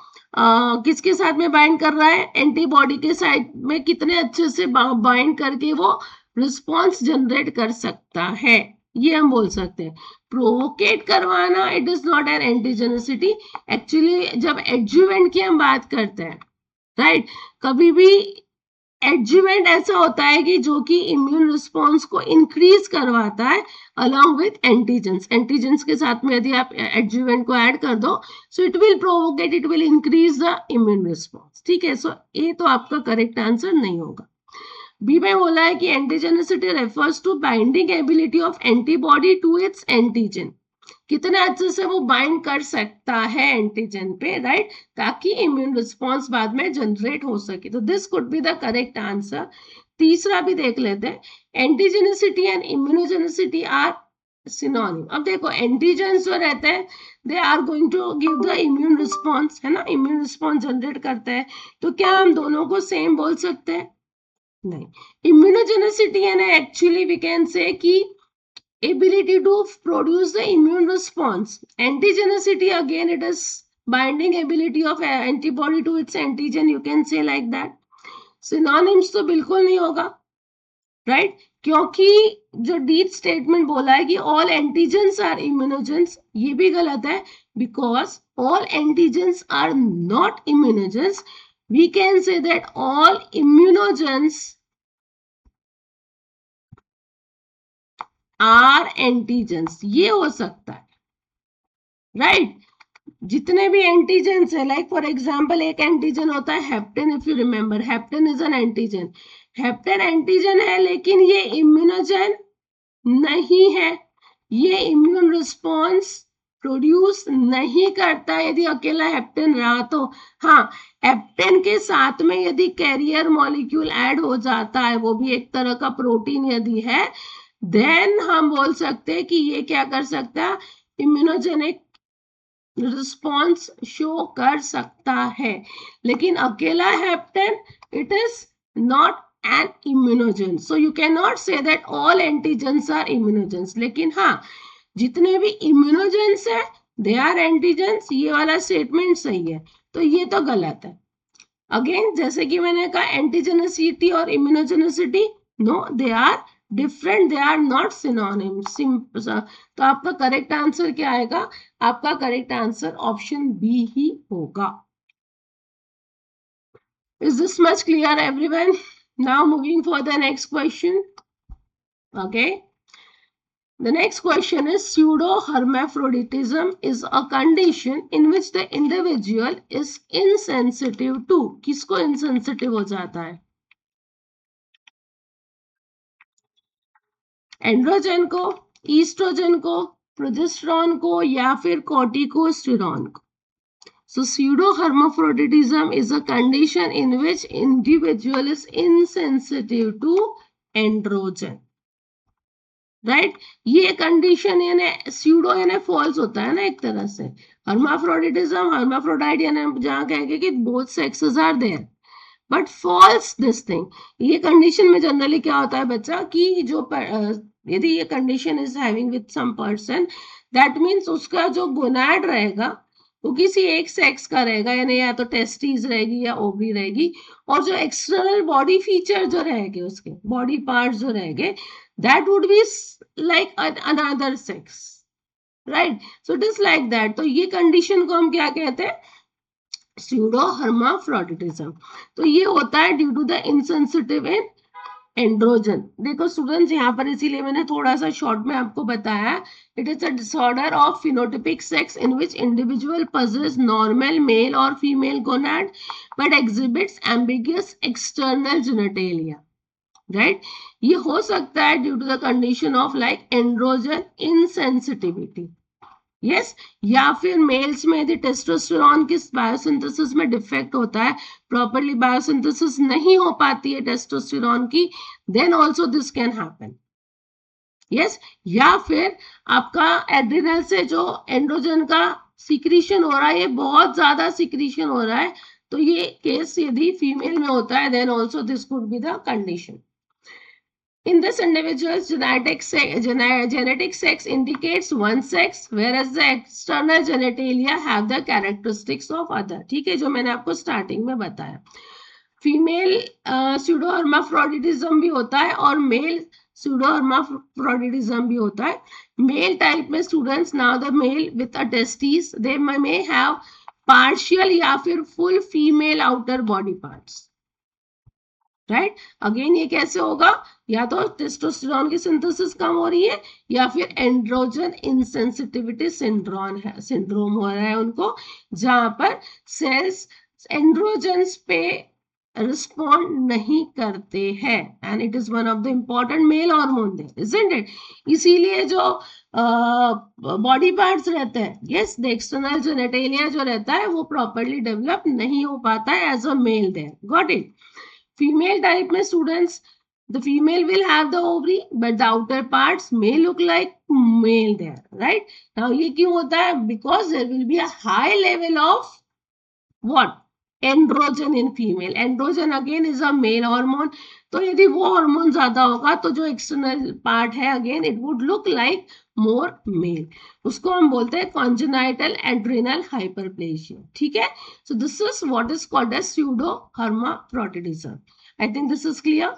किसके साथ में बाइंड कर रहा है, एंटीबॉडी के साइड में कितने अच्छे से बाइंड करके वो रिस्पॉन्स जनरेट कर सकता है, ये हम बोल सकते हैं. प्रोवोकेट करवाना, it is not N antigenicity. Actually जब एडजुवेंट की हम बात करते हैं, राइट, कभी भी एडजुवेंट ऐसा होता है कि जो कि इम्यून रिस्पॉन्स को इंक्रीज करवाता है अलोंग विथ एंटीजेंस. एंटीजेंस के साथ में यदि आप एडजुवेंट को ऐड कर दो, so it will provoke, it will increase the immune response. ठीक है, सो ये तो आपका करेक्ट आंसर नहीं होगा. बी में बोला है कि antigenicity refers to binding ability of antibody to its antigen. कितने अच्छे से वो बाइंड कर सकता है एंटीजन पे, राइट, ताकि इम्यून रिस्पॉन्स बाद में जनरेट हो सके. तो this could be the correct answer. तीसरा भी देख लेते हैं. Antigenicity and immunogenicity are synonym. अब देखो एंटीजन जो रहते हैं, they are going to give the immune response, है ना, इम्यून रिस्पॉन्स जनरेट करते हैं. तो क्या हम दोनों को सेम बोल सकते हैं? नहीं. इम्यूनोजेनिसिटी है ना, एक्चुअली वी कैन से कि ability to produce the immune response. Antigenicity, again, it is binding ability of antibody to its antigen, you can say like that. Synonyms तो बिल्कुल नहीं होगा, राइट, क्योंकि जो डीप स्टेटमेंट बोला है कि ऑल एंटीजेंस आर इम्यूनोजेंस, ये भी गलत है, because all antigens are not immunogens. We can say that all immunogens are antigens, ये हो सकता है, राइट. जितने भी एंटीजेंस है, लाइक फॉर एग्जांपल एक एंटीजन होता है hapten. If you remember, hapten is an antigen. Hapten antigen है लेकिन ये इम्यूनोजन नहीं है, ये इम्यून रिस्पॉन्स प्रोड्यूस नहीं करता यदि अकेला हेप्टेन रहा तो. हाँ, हेप्टेन के साथ में यदि कैरियर मॉलिक्यूल ऐड हो जाता है, वो भी एक तरह का प्रोटीन यदि है, देन हम बोल सकते हैं कि ये क्या कर सकता है, इम्यूनोजेनिक रिस्पॉन्स शो कर सकता है. लेकिन अकेला hapten, it is not an immunogen. So you can not say that all antigens are immunogens. लेकिन हाँ, जितने भी इम्यूनोजेंस है दे आर एंटीजेंस, ये वाला स्टेटमेंट सही है. तो ये तो गलत है. अगेन जैसे कि मैंने कहा, एंटीजेनिसिटी और immunogenicity, no, they are different, they are not synonym. तो आपका करेक्ट आंसर क्या आएगा? आपका करेक्ट आंसर ऑप्शन बी ही होगा. Is this much clear everyone? Now moving for the next question. Okay, the next question is, pseudo-hermaphroditism is a condition in which the individual is insensitive to. किसको insensitive हो जाता है? Androgen को, oestrogen को, progesterone को या फिर कॉर्टिकोस्टेरॉन को. So pseudohermaphroditism is a condition in which individual is insensitive to androgen. Right ये कंडीशन यानी स्यूडो यानी फॉल्स होता है ना एक तरह से. हर्माफ्रोडिटिज्म हर्माफ्रोडाइट यानी जहाँ कहेंगे कि both sexes are there but falls this thing. ये कंडीशन में जनरली क्या होता है बच्चा कि जो यदि ये condition is having with some person that means उसका जो गोनाड रहेगा वो किसी एक सेक्स का रहेगा यानी या तो टेस्टिस रहेगी या ओवरी रहेगी और जो एक्सटर्नल बॉडी फीचर जो रहेंगे उसके बॉडी पार्ट्स जो रहेंगे that would be like another sex, right? So it is like that. तो ये कंडीशन को हम क्या कहते हैं pseudohermaphroditism. तो ये होता है due to the insensitive in androgen. देखो स्टूडेंट्स यहाँ पर इसीलिए मैंने थोड़ा सा शॉर्ट में आपको बताया. It is a disorder of phenotypic sex in which individual possess normal male और female gonad but exhibits ambiguous external genitalia. Right ये हो सकता है due to the condition of like androgen insensitivity. Yes या फिर मेल्स में यदि testosterone की बायोसिंथेसिस में डिफेक्ट होता है प्रॉपरली बायोसिंथेसिस नहीं हो पाती है टेस्टोस्टेरॉन की then also this can happen. Yes या फिर आपका एड्रिनल से जो एंड्रोजन का सिक्रीशन हो रहा है ये बहुत ज्यादा सिक्रीशन हो रहा है तो ये केस यदि फीमेल में होता है then also this could be the condition. In this individual's genetic sex indicates one sex, whereas the external genitalia have the characteristics of other. ठीक है जो मैंने आपको स्टार्टिंग में बताया. फीमेल pseudohermaphroditism भी होता है और मेल pseudohermaphroditism भी होता है. मेल टाइप में students now the mail with a testis they may have partial या फिर full female outer body parts. Right again ये कैसे होगा या तो टेस्टोस्टेरॉन की सिंथेसिस कम हो रही है या फिर एंड्रोजन इंसेंसिटिविटी सिंड्रोम हो रहा है उनको जहां पर सेल्स एंड्रोजन्स पे रिस्पॉन्ड नहीं करते हैं and it is one of the important male hormone there isn't it. इसीलिए जो बॉडी पार्ट्स रहते हैं यस द एक्सटर्नल जेनिटेलिया जो रहता है वो प्रॉपरली डेवलप नहीं हो पाता है as a male there. Got it. Female type में students, the female will have the ovary, but the outer parts may look like male there, right? Now ये क्यों होता है? Because there will be a high level of what? Androgen in female. Androgen again is a male hormone. तो यदि वो hormone ज्यादा होगा तो जो एक्सटर्नल पार्ट है again it would look like more male. उसको हम बोलते हैं कॉन्जेनाइटल एड्रिनल हाइपरप्लेशिया. ठीक है. So this is what is called as pseudohermaphroditism. I think this is clear.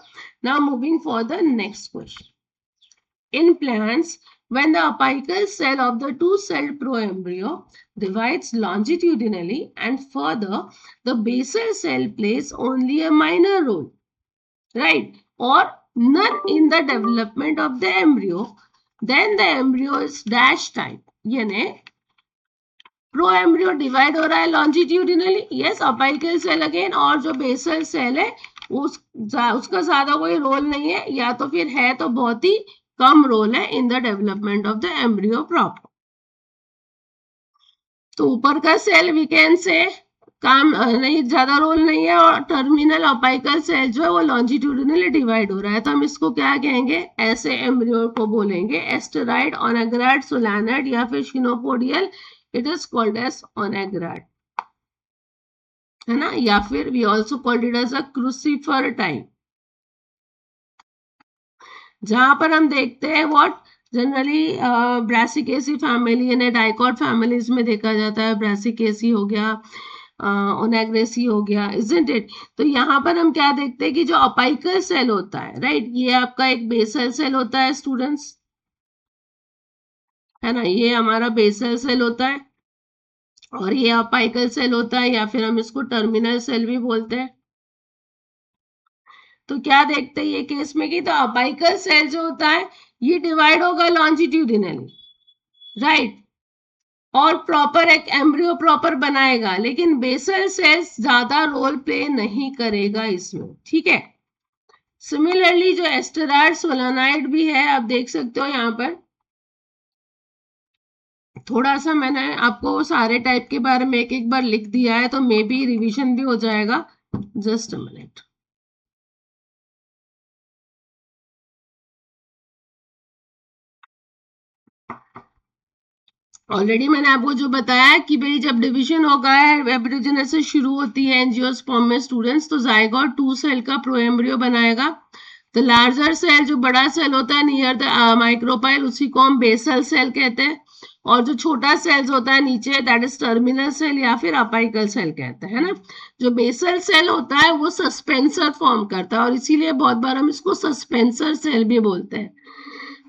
Now moving for the next question. In plants, when the apical cell of the two-celled proembryo divides longitudinally and further, the basal cell plays only a minor role, right, or none in the development of the embryo, then the embryo is dash type. यानी प्रोएम्ब्रियो divide हो रहा है लॉन्जिट्यूडिनली yes apical cell again और जो basal cell है उसका ज्यादा कोई रोल नहीं है या तो फिर है तो बहुत ही कम रोल है in the development of the embryo proper. तो ऊपर का सेल वी कैन से काम नहीं ज्यादा रोल नहीं है और टर्मिनल अपाइकल सेल जो है वो लॉन्जिट्यूडिनली डिवाइड हो रहा है तो हम इसको क्या कहेंगे ऐसे एम्ब्रियो को बोलेंगे एस्टेरॉइड ओनेग्राइड सोलैनाइड या फिर chenopodiad. It is called as onagrad है ना या फिर we also called it as a crucifer type. जहां पर हम देखते हैं व्हाट जनरली ब्रासिकेसी फैमिली यानी डाइकॉट फैमिलीज में देखा जाता है. ब्रासिकेसी हो गया ओनेग्रेसी हो गया इजंट इट. तो यहाँ पर हम क्या देखते हैं कि जो अपाइकल सेल होता है राइट ये आपका एक बेसल सेल होता है स्टूडेंट्स है ना. ये हमारा बेसल सेल होता है और ये अपाइकल सेल होता है या फिर हम इसको टर्मिनल सेल भी बोलते हैं. तो क्या देखते हैं ये केस में कि तो अपाइकल सेल जो होता है ये डिवाइड होगा लॉन्जिट्यूडिनली राइट और प्रॉपर एक एम्ब्रियो प्रॉपर बनाएगा लेकिन बेसल सेल्स ज्यादा रोल प्ले नहीं करेगा इसमें. ठीक है. सिमिलरली जो एस्टेरॉइड सोलैनाइड भी है आप देख सकते हो यहाँ पर थोड़ा सा मैंने आपको सारे टाइप के बारे में एक एक बार लिख दिया है, तो मे बी रिविजन भी हो जाएगा. Just a minute. ऑलरेडी मैंने आपको जो बताया कि भाई जब डिवीजन होगा है, एम्ब्रियोजेनेसिस शुरू होती है एंजियोस्पर्म में स्टूडेंट्स, तो जाइगोट 2 सेल का प्रोएम्ब्रियो बनाएगा. तो लार्जर सेल जो बड़ा सेल होता है नियर द माइक्रोपाइल, उसी को हम बेसल सेल कहते हैं. और जो छोटा सेल्स होता है नीचे, दैट इज टर्मिनल सेल या फिर अपाइकल सेल कहते हैं ना. जो बेसल सेल होता है वो सस्पेंसर फॉर्म करता है, और इसीलिए बहुत बार हम इसको सस्पेंसर सेल भी बोलते हैं.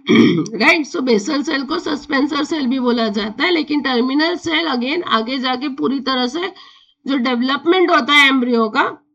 राइट. सो बेसल सेल को सस्पेंसर सेल भी बोला जाता है, लेकिन टर्मिनल सेल अगेन आगे जाके पूरी तरह से जो डेवलपमेंट होता है एम्ब्रियो का,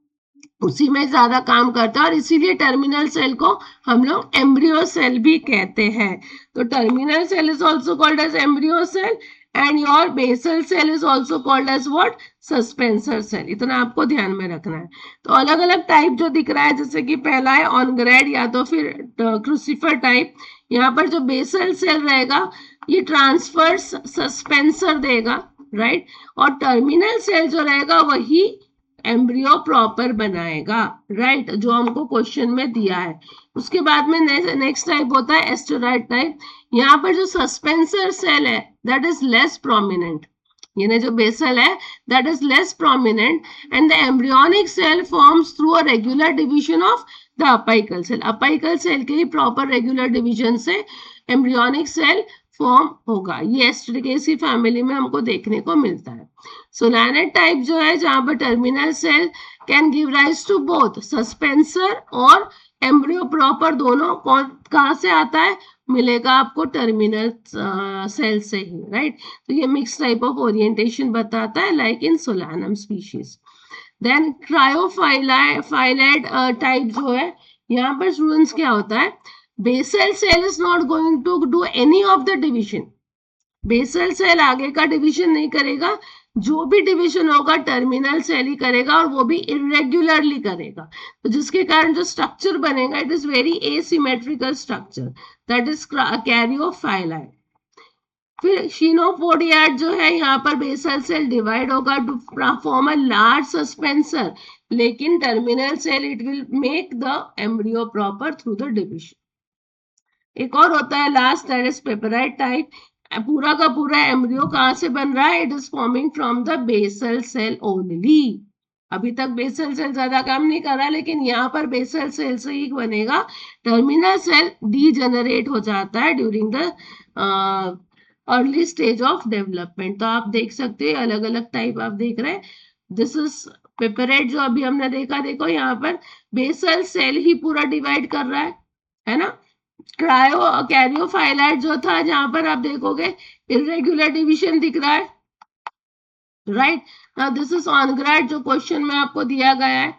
उसी में ज्यादा काम करता है, और इसीलिए टर्मिनल सेल को हम लोग एम्ब्रियो सेल भी कहते हैं. तो terminal cell is also called as embryo cell, and your basal cell is also called as what, suspensor cell. इतना आपको ध्यान में रखना है. तो अलग अलग टाइप जो दिख रहा है, जैसे कि पहला है ऑनग्रेड या तो फिर क्रूसिफर टाइप. यहाँ पर जो बेसल सेल रहेगा ये ट्रांसफर्स सस्पेंसर देगा, राइट. और टर्मिनल सेल जो रहेगा वही एम्ब्रियो प्रॉपर बनाएगा, राइट, जो हमको क्वेश्चन में दिया है. उसके बाद में नेक्स्ट टाइप होता है एस्टेरॉइड टाइप. यहाँ पर जो सस्पेंसर सेल है दैट इज लेस प्रोमिनेंट, यानी जो बेसल है that is less prominent, and the embryonic cell forms through a regular division of the apical cell. Apical cell के ही प्रॉपर रेगुलर डिवीजन से एम्ब्रियोनिक सेल फॉर्म होगा. ये एस्ट्रिकेसी फैमिली में हमको देखने को मिलता है. सोलैनेट टाइप जो है, जहां पर terminal cell can give rise to both suspensor और एम्ब्रियो प्रॉपर, दोनों कहां से आता है, मिलेगा आपको टर्मिनल सेल से ही, राइट. तो ये मिक्स टाइप ऑफ ओरिएंटेशन बताता है, like in solanum species. Then caryophyllad type जो है, यहाँ पर स्टूडेंट्स क्या होता है, basal cell is not going to do any of the division. Basal cell आगे का डिवीजन नहीं करेगा, जो भी डिवीजन होगा टर्मिनल सेल ही करेगा, और वो भी इरेग्युलरली करेगा. तो जिसके कारण जो स्ट्रक्चर बनेगा it is very asymmetrical structure, that is caryophyllad. फिर शीनोपोडियाट जो है, यहाँ पर बेसल सेल डिवाइड होगा to form a large suspensor, लेकिन terminal cell it will make the embryo proper through the division. एक और होता है last, that is piperad type. पूरा का पूरा एम्ब्रियो कहां से बन रहा है, it is forming from the basal cell only. अभी तक बेसल सेल ज्यादा काम नहीं कर रहा, लेकिन यहाँ पर बेसल सेल से ही बनेगा. टर्मिनल सेल डीजेनरेट हो जाता है during the early stage of development. तो आप देख सकते हैं अलग अलग टाइप आप देख रहे हैं. दिस इज पेपरेट जो अभी हमने देखा. देखो यहाँ पर बेसल सेल ही पूरा डिवाइड कर रहा है ना. कैरियोफाइलाइट जो था, जहां पर आप देखोगे इरेगुलर डिवीजन दिख रहा है, राइट. नाउ दिस इज ऑनग्रेड जो क्वेश्चन में आपको दिया गया है,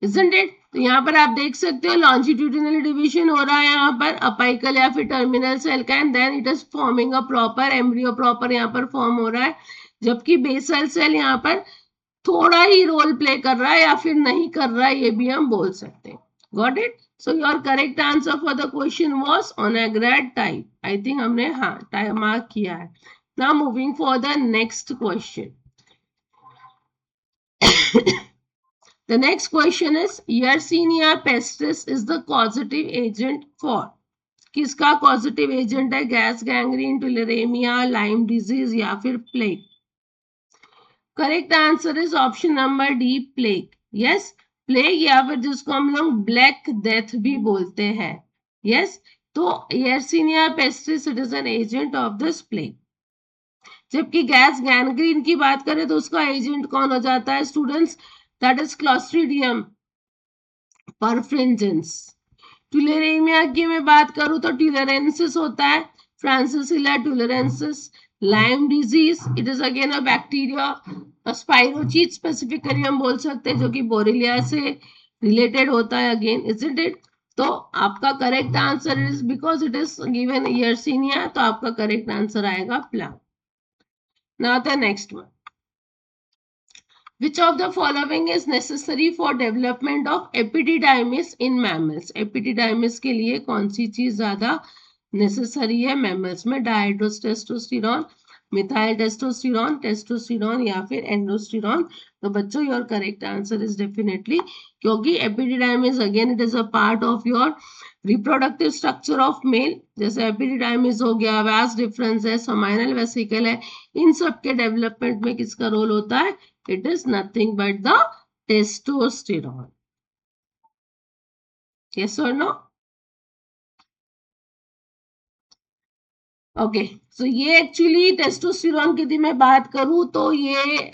isn't it? तो यहाँ पर आप देख सकते हो लॉन्जिट्यूडिनल डिवीजन हो रहा है यहाँ पर अपाइकल या फिर टर्मिनल सेल का, and then it is forming a proper embryo proper यहाँ पर फॉर्म हो रहा है. जबकि बेसल सेल यहाँ पर थोड़ा ही रोल प्ले कर रहा है या फिर नहीं कर रहा है, ये भी हम बोल सकते हैं. Got it? So your correct answer for the question was onagrad type. I think हमने टाइप मार्क किया है. Now moving for the next question. The next question is Yersinia pestis is the causative agent for. किसका causative agent है? Gas gangrene, tularemia, Lyme disease या फिर plague. Correct answer is option number D, plague. Yes, plague या फिर जिसको हम लोग black death भी बोलते हैं. Yes, तो Yersinia pestis it is an agent of this plague. जबकि गैस गैंग्रीन की बात करें तो उसका एजेंट कौन हो जाता है students? That is clostridium perfringens. Tularemia की मैं बात करूं तो ट्यूलेरेंसिस होता है, francisella tularensis. Lyme disease it is again a bacteria, spirochete specifically हम बोल सकते हैं, जो कि बोरेलिया से रिलेटेड होता है अगेन, इजंट इट? तो आपका correct answer is, because it is given Yersinia, तो आपका करेक्ट आंसर आएगा plant. Now the next one. Which of the following is necessary for development of epididymis in mammals? Epididymis के लिए कौन सी चीज ज्यादा नेसेसरी है मैमल्स में, डायहाइड्रोटेस्टोस्टेरॉन, मिथाइल टेस्टोस्टेरॉन, टेस्टोस्टेरॉन या फिर एंडोस्टेरॉन। तो बच्चों your correct answer is definitely, क्योंकि epididymis again it is a part of your reproductive structure of male. जैसे एपिडिडाइमिस हो गया, वास डिफरेंस है, समाइनल वेसिकल है, इन सब के डेवलपमेंट में किसका रोल होता है? It is nothing but the testosterone. Yes और नो? ओके, सो ये एक्चुअली टेस्टोस्टेरॉन की यदि मैं बात करूं तो ये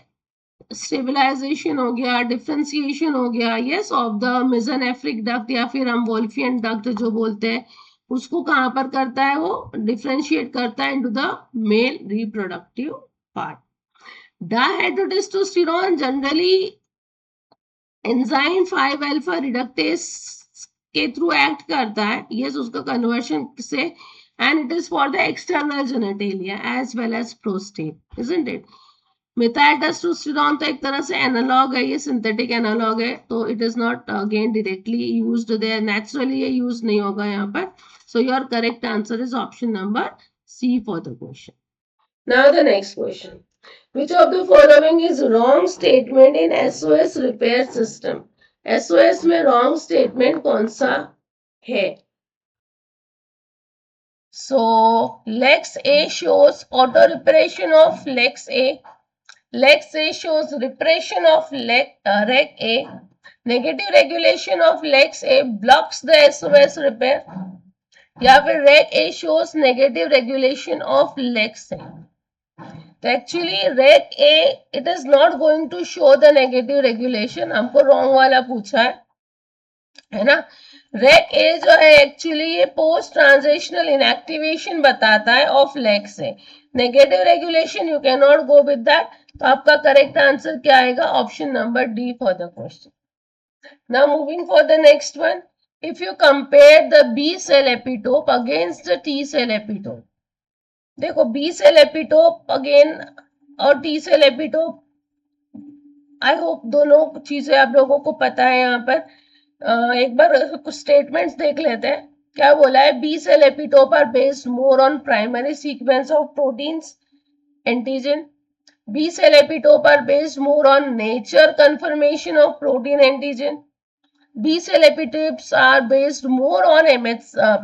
स्टेबलाइजेशन हो गया, डिफरेंशिएशन हो गया, yes, of the mesonephric duct या फिर हम वोल्फियन डक्ट जो बोलते हैं, उसको कहां पर करता है? वो डिफरेंशिएट करता है into the male reproductive part. Dihydrotestosterone generally enzyme 5 alpha reductase के थ्रू एक्ट करता है, यस, उसका कन्वर्शन से, and it is for the external genitalia as well as prostate, isn't it? Methyl testosterone तो एक तरह से एनालॉग है, ये सिंथेटिक एनालॉग है, तो it is not again directly used there, naturally ये यूज नहीं होगा यहाँ पर। So your correct answer is option number C for the question. Now the next question, which of the following is wrong statement in SOS repair system? SOS में wrong statement कौन सा है? So Lex A shows auto reparation of Lex A. Lex A shows repression of Reg A. Negative regulation of Lex A blocks the SOS repair. या फिर Reg A shows negative regulation of Lex A. तो actually rec A it is not going to show the negative regulation, हमको wrong वाला पूछा है ना। Rake ए जो है एक्चुअली ये पोस्ट ट्रांजिशनल इनएक्टिवेशन बताता है ऑफ लेग से, negative regulation you can not go with that. तो आपका करेक्ट आंसर क्या आएगा? Option number D for the question. Now moving for the next one, if you compare the B cell epitope against the T cell epitope, देखो B cell epitope again और T cell epitope, I hope दोनों चीजें आप लोगों को पता है। यहाँ पर एक बार कुछ स्टेटमेंट्स देख लेते हैं। क्या बोला है? B cell epitope are based more on primary sequence of proteins antigen, B cell epitope are based more on nature conformation of protein antigen, B cell epitopes are based more on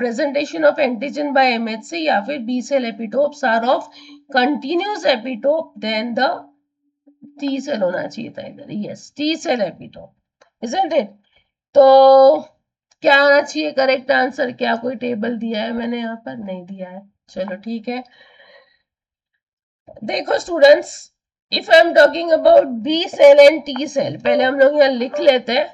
presentation of antigen by MHC, या फिर B cell epitopes are of continuous epitope than the T cell होना चाहिए था इधर, yes, T cell epitope, isn't it? तो क्या आना चाहिए करेक्ट आंसर? क्या कोई टेबल दिया है मैंने यहाँ पर? नहीं दिया है, चलो ठीक है। देखो students, if I am talking about B cell and T cell, पहले हम लोग यहाँ लिख लेते हैं,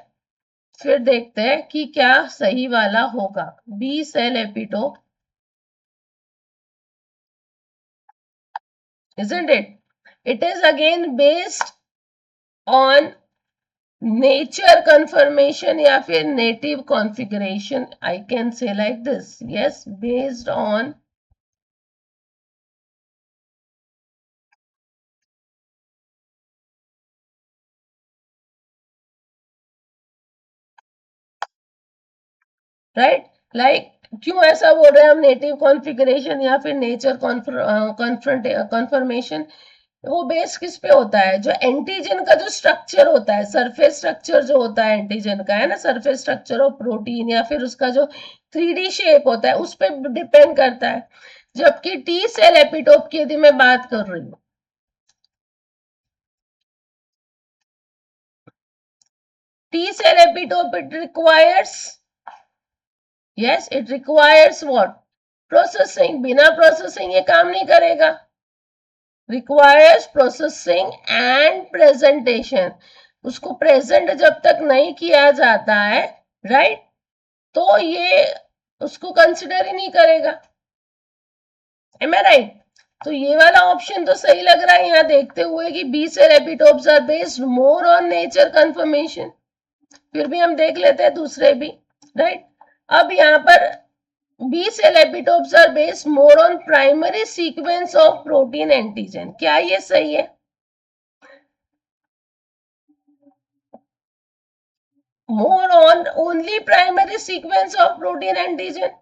फिर देखते हैं कि क्या सही वाला होगा। B cell epitope, isn't it? It is again based on nature confirmation या फिर native configuration. I can say like this. Yes, based on right, like क्यों ऐसा बोल रहे हैं हम? नेटिव कॉन्फ़िगरेशन या फिर नेचर कॉन्फर्मेशन, वो बेस किस पे होता है? जो एंटीजन का जो स्ट्रक्चर होता है, सरफेस स्ट्रक्चर जो होता है एंटीजन का, है ना, सरफेस स्ट्रक्चर ऑफ प्रोटीन या फिर उसका जो 3D शेप होता है उस पर डिपेंड करता है। जबकि टी सेल एपिटोप की यदि मैं बात कर रही हूँ, T cell epitope it requires, yes it requires what? Processing. बिना प्रोसेसिंग ये काम नहीं करेगा, रिक्वायर्स प्रोसेसिंग एंड प्रेजेंटेशन। उसको प्रेजेंट जब तक नहीं किया जाता है, राइट, तो ये उसको कंसिडर ही नहीं करेगा। एम आई राइट? तो ये वाला ऑप्शन तो सही लग रहा है यहाँ देखते हुए कि B cell epitopes are based more on nature conformation. फिर भी हम देख लेते हैं दूसरे भी, राइट। अब यहाँ पर B cell epitopes are based more on primary sequence of protein antigen, क्या ये सही है? More on only primary sequence of protein antigen,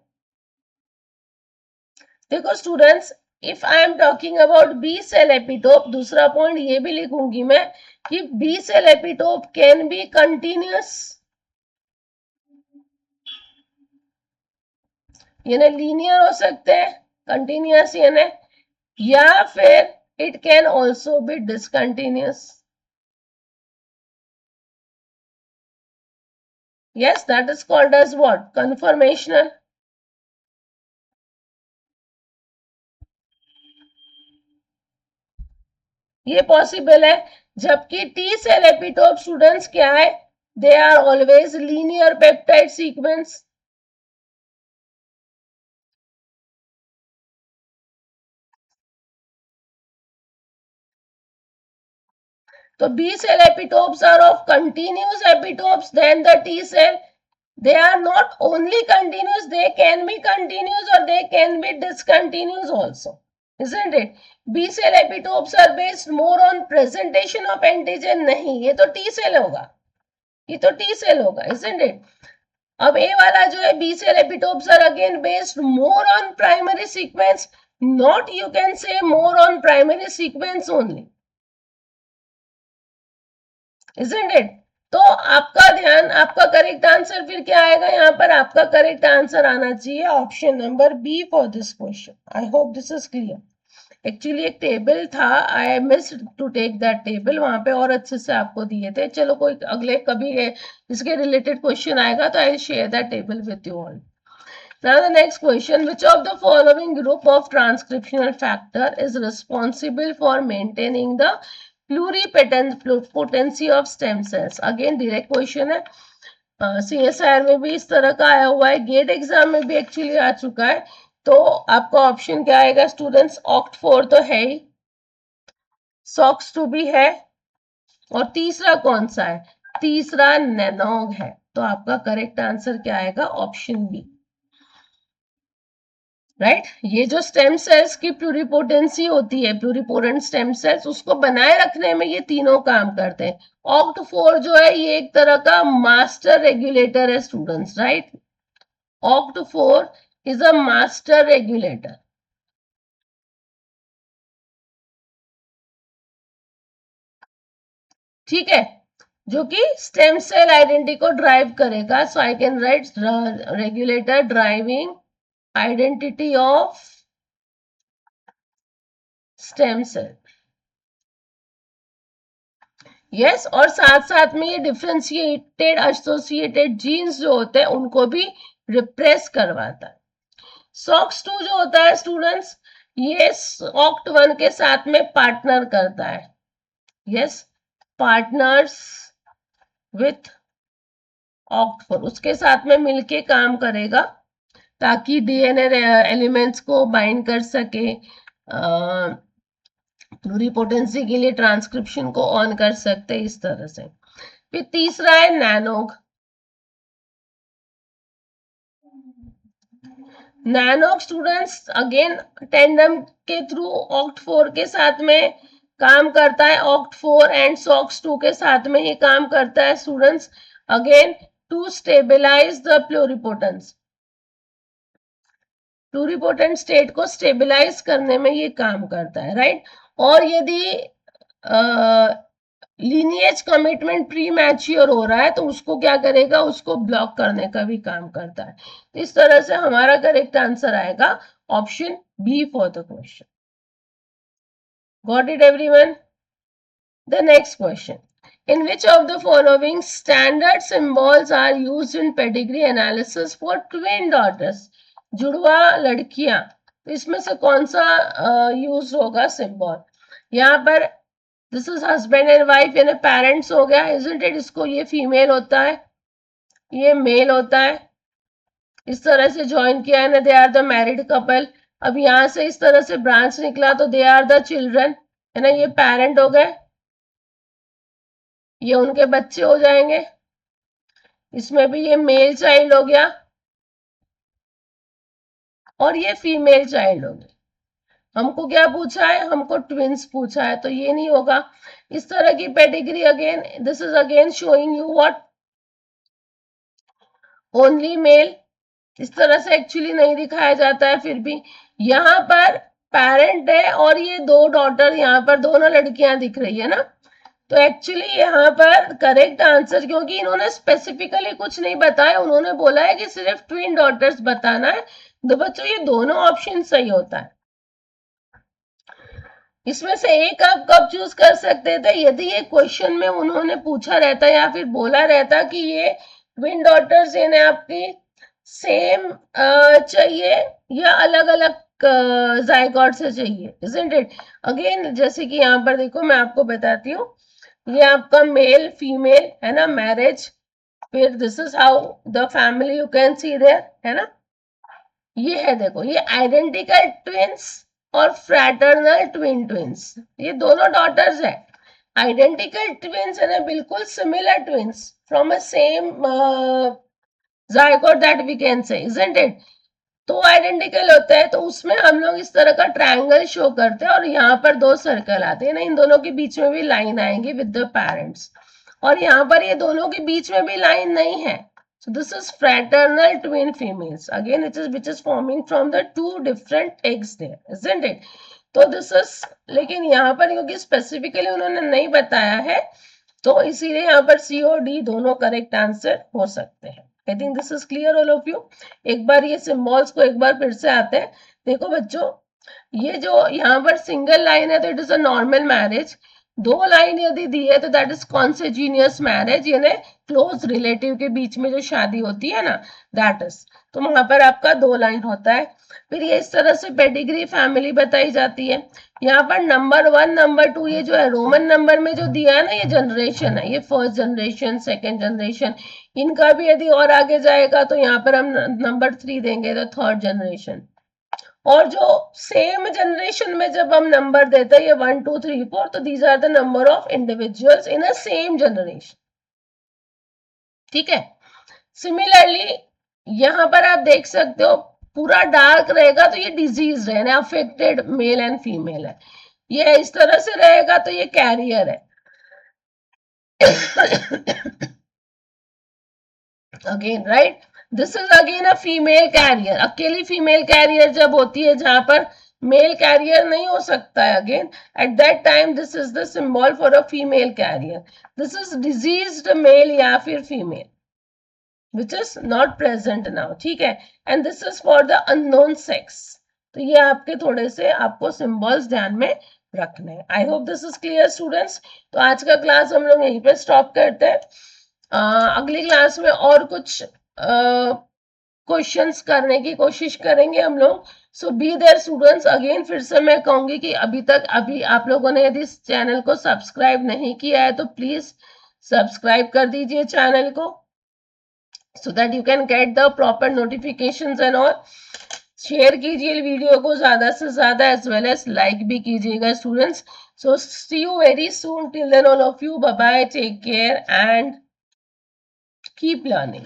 देखो students, if I am talking about B cell epitope, दूसरा पॉइंट ये भी लिखूंगी मैं कि B cell epitope can be continuous, यानी लीनियर हो सकते हैं, कंटिन्यूअस यानी, या फिर it can also be discontinuous. Yes, that is called as what? Conformational. ये पॉसिबल है. जबकि टी सेल एपिटोप स्टूडेंट्स क्या है? They are always linear peptide sequence. तो B cell epitopes are of continuous epitopes than the T cell. They are not only continuous, they can be continuous or they can be discontinuous also. Isn't it? B cell epitopes are based more on presentation of antigen. नहीं, ये तो T cell होगा, ये तो T cell होगा, isn't it? अब A वाला जो है B cell epitopes are again based more on primary sequence. Not you can say more on primary sequence only. Isn't it? तो आपका ध्यान, आपका करेक्ट आंसर फिर क्या आएगा यहाँ पर? आपका करेक्ट आंसर आना चाहिए option number B for this question. I hope this is clear. Actually एक टेबल था, I miss to take that table, वहां पे और अच्छे से आपको दिए थे. चलो कोई अगले कभी इसके रिलेटेड क्वेश्चन आएगा तो I share that table with you all. Now the next question, which of the following group of transcriptional factor is responsible for maintaining the pluripotency of stem cells? Again direct question है. CSIR में भी इस तरह का आया हुआ है, gate exam में भी एक्चुअली आ चुका है. तो आपका ऑप्शन क्या आएगा स्टूडेंट्स? OCT4 तो है ही, SOX2 भी है, और तीसरा कौन सा है? तीसरा NANOG है. तो आपका करेक्ट आंसर क्या आएगा? Option B. राइट ये जो स्टेम सेल्स की प्लूरिपोटेंसी होती है, प्लूरिपोटेंट स्टेम सेल्स, उसको बनाए रखने में ये तीनों काम करते हैं. OCT4 जो है ये एक तरह का मास्टर रेगुलेटर है students. Right OCT4 is a master regulator. ठीक है, जो कि स्टेम सेल आइडेंटिटी को ड्राइव करेगा. So I can write regulator driving identity of stem cell. Yes, और साथ साथ में ये डिफ्रेंशिएटेड एसोसिएटेड जीन्स जो होते हैं उनको भी रिप्रेस करवाता है. SOX2 जो होता है स्टूडेंट्स, ये OCT1 के साथ में पार्टनर करता है. यस, पार्टनर्स विथ OCT4, उसके साथ में मिलके काम करेगा ताकि डीएनए एलिमेंट्स को बाइंड कर सके, प्लूरिपोटेंसी के लिए ट्रांसक्रिप्शन को ऑन कर सकते हैं इस तरह से. फिर तीसरा है नैनोग. नैनोग स्टूडेंट्स अगेन टेंडम के थ्रू OCT4 के साथ में काम करता है, OCT4 एंड SOX2 के साथ में ये काम करता है students, again to stabilize the pluripotence. Pluripotent state को स्टेबलाइज करने में ये काम करता है. राइट और यदि लीनिएज कमिटमेंट प्री मैच्योर हो रहा है तो उसको क्या करेगा? उसको ब्लॉक करने का भी काम करता है. इस तरह से हमारा करेक्ट आंसर आएगा option B for the question. Got it everyone? The next question, in which of the following standard symbols are used in pedigree analysis for twin daughters? जुड़वा लड़कियां, तो इसमें से कौन सा यूज होगा सिंबल? यहाँ पर this is husband and wife यानी पेरेंट्स हो गया, इजंट इट? इसको ये फीमेल होता है, ये मेल होता है. इस तरह से ज्वाइन किया है ना, they are the married couple. अब यहां से इस तरह से ब्रांच निकला तो दे आर द चिल्ड्रन, है ना, ये पेरेंट हो गए, ये उनके बच्चे हो जाएंगे. इसमें भी ये मेल चाइल्ड हो गया और ये फीमेल चाइल्ड हो गई. हमको क्या पूछा है? हमको ट्विंस पूछा है, तो ये नहीं होगा. इस तरह की pedigree again, this is again showing you what? Only mail. इस तरह से एक्चुअली नहीं दिखाया जाता है, फिर भी यहाँ पर पेरेंट है और ये दो डॉटर, यहाँ पर दोनों लड़कियां दिख रही है ना, तो एक्चुअली यहाँ पर करेक्ट आंसर, क्योंकि इन्होंने स्पेसिफिकली कुछ नहीं बताया, उन्होंने बोला है कि सिर्फ ट्विन डॉटर्स बताना है, तो बच्चों ये दोनों ऑप्शन सही होता है। इसमें से एक आप कब चूज कर सकते थे, यदि ये क्वेश्चन में उन्होंने पूछा रहता या फिर बोला रहता कि ये ट्विन डॉटर्स यानी आपकी सेम चाहिए या अलग अलग जायगॉट से चाहिए, इजंट इट। अगेन जैसे कि यहाँ पर देखो मैं आपको बताती हूँ, ये आपका मेल फीमेल है ना, मैरिज, फिर this is how the family you can see there, है ना, ये है देखो, ये आइडेंटिकल ट्विंस और फ्रैटर्नल ट्विंस, ये दोनों डॉटर्स है। आइडेंटिकल ट्विंस है ना, बिल्कुल similar twins from a same zygote that we can say, isn't it? तो आइडेंटिकल होता है, तो उसमें हम लोग इस तरह का ट्रायंगल शो करते हैं और यहाँ पर दो सर्कल आते हैं ना, इन दोनों के बीच में भी लाइन आएंगी विद द पेरेंट्स, और यहाँ पर ये दोनों के बीच में भी लाइन नहीं है। So this is fraternal twin females. Again, it is which is forming from the two different eggs there, isn't it? तो this is, लेकिन यहाँ पर क्योंकि स्पेसिफिकली उन्होंने नहीं बताया है, तो इसीलिए यहाँ पर सी और डी दोनों करेक्ट आंसर हो सकते हैं। I think this is clear all of you. एक बार ये सिंबल्स को एक बार फिर से आते हैं। देखो बच्चों, ये जो यहाँ पर सिंगल लाइन है तो it is a normal marriage, दो लाइन यदि दी है तो दैट इज कॉन्सेजीनियस मैरिज, यानी क्लोज रिलेटिव के बीच में जो शादी होती है ना, दैट इज, तो वहां पर आपका दो लाइन होता है। फिर ये इस तरह से पेडिग्री फैमिली बताई जाती है। यहाँ पर नंबर 1 नंबर 2 ये जो है रोमन नंबर में जो दिया है ना, ये जनरेशन है, ये फर्स्ट जनरेशन सेकेंड जनरेशन, इनका भी यदि और आगे जाएगा तो यहाँ पर हम नंबर 3 देंगे तो थर्ड जनरेशन। और जो सेम जनरेशन में जब हम नंबर देते हैं ये 1 2 3 4, तो these are the number of individuals in a same generation, ठीक है। सिमिलरली यहां पर आप देख सकते हो पूरा डार्क रहेगा तो ये डिजीज है ना, अफेक्टेड मेल एंड फीमेल है, ये इस तरह से रहेगा तो ये कैरियर है। Again right, this is again a female carrier, अकेली फीमेल कैरियर जब होती है जहां पर मेल कैरियर नहीं हो सकता है, again at that time this is the symbol for a female carrier, this is diseased male या फिर female which is not present now, ठीक है। And this is for the unknown sex, तो ये आपके थोड़े से आपको सिंबल्स ध्यान में रखने हैं। आई hope this is clear students. तो आज का क्लास हम लोग यहीं पे स्टॉप करते हैं, अगली क्लास में और कुछ क्वेश्चंस करने की कोशिश करेंगे हम लोग। सो बी देयर स्टूडेंट्स। अगेन फिर से मैं कहूंगी कि अभी आप लोगों ने यदि इस चैनल को सब्सक्राइब नहीं किया है तो प्लीज सब्सक्राइब कर दीजिए चैनल को, so that you can get the proper notifications and all. Share कीजिए वीडियो को ज्यादा से ज्यादा, एज वेल एज लाइक भी कीजिएगा students. So see you very soon, till then all of you, bye bye, take care and keep learning.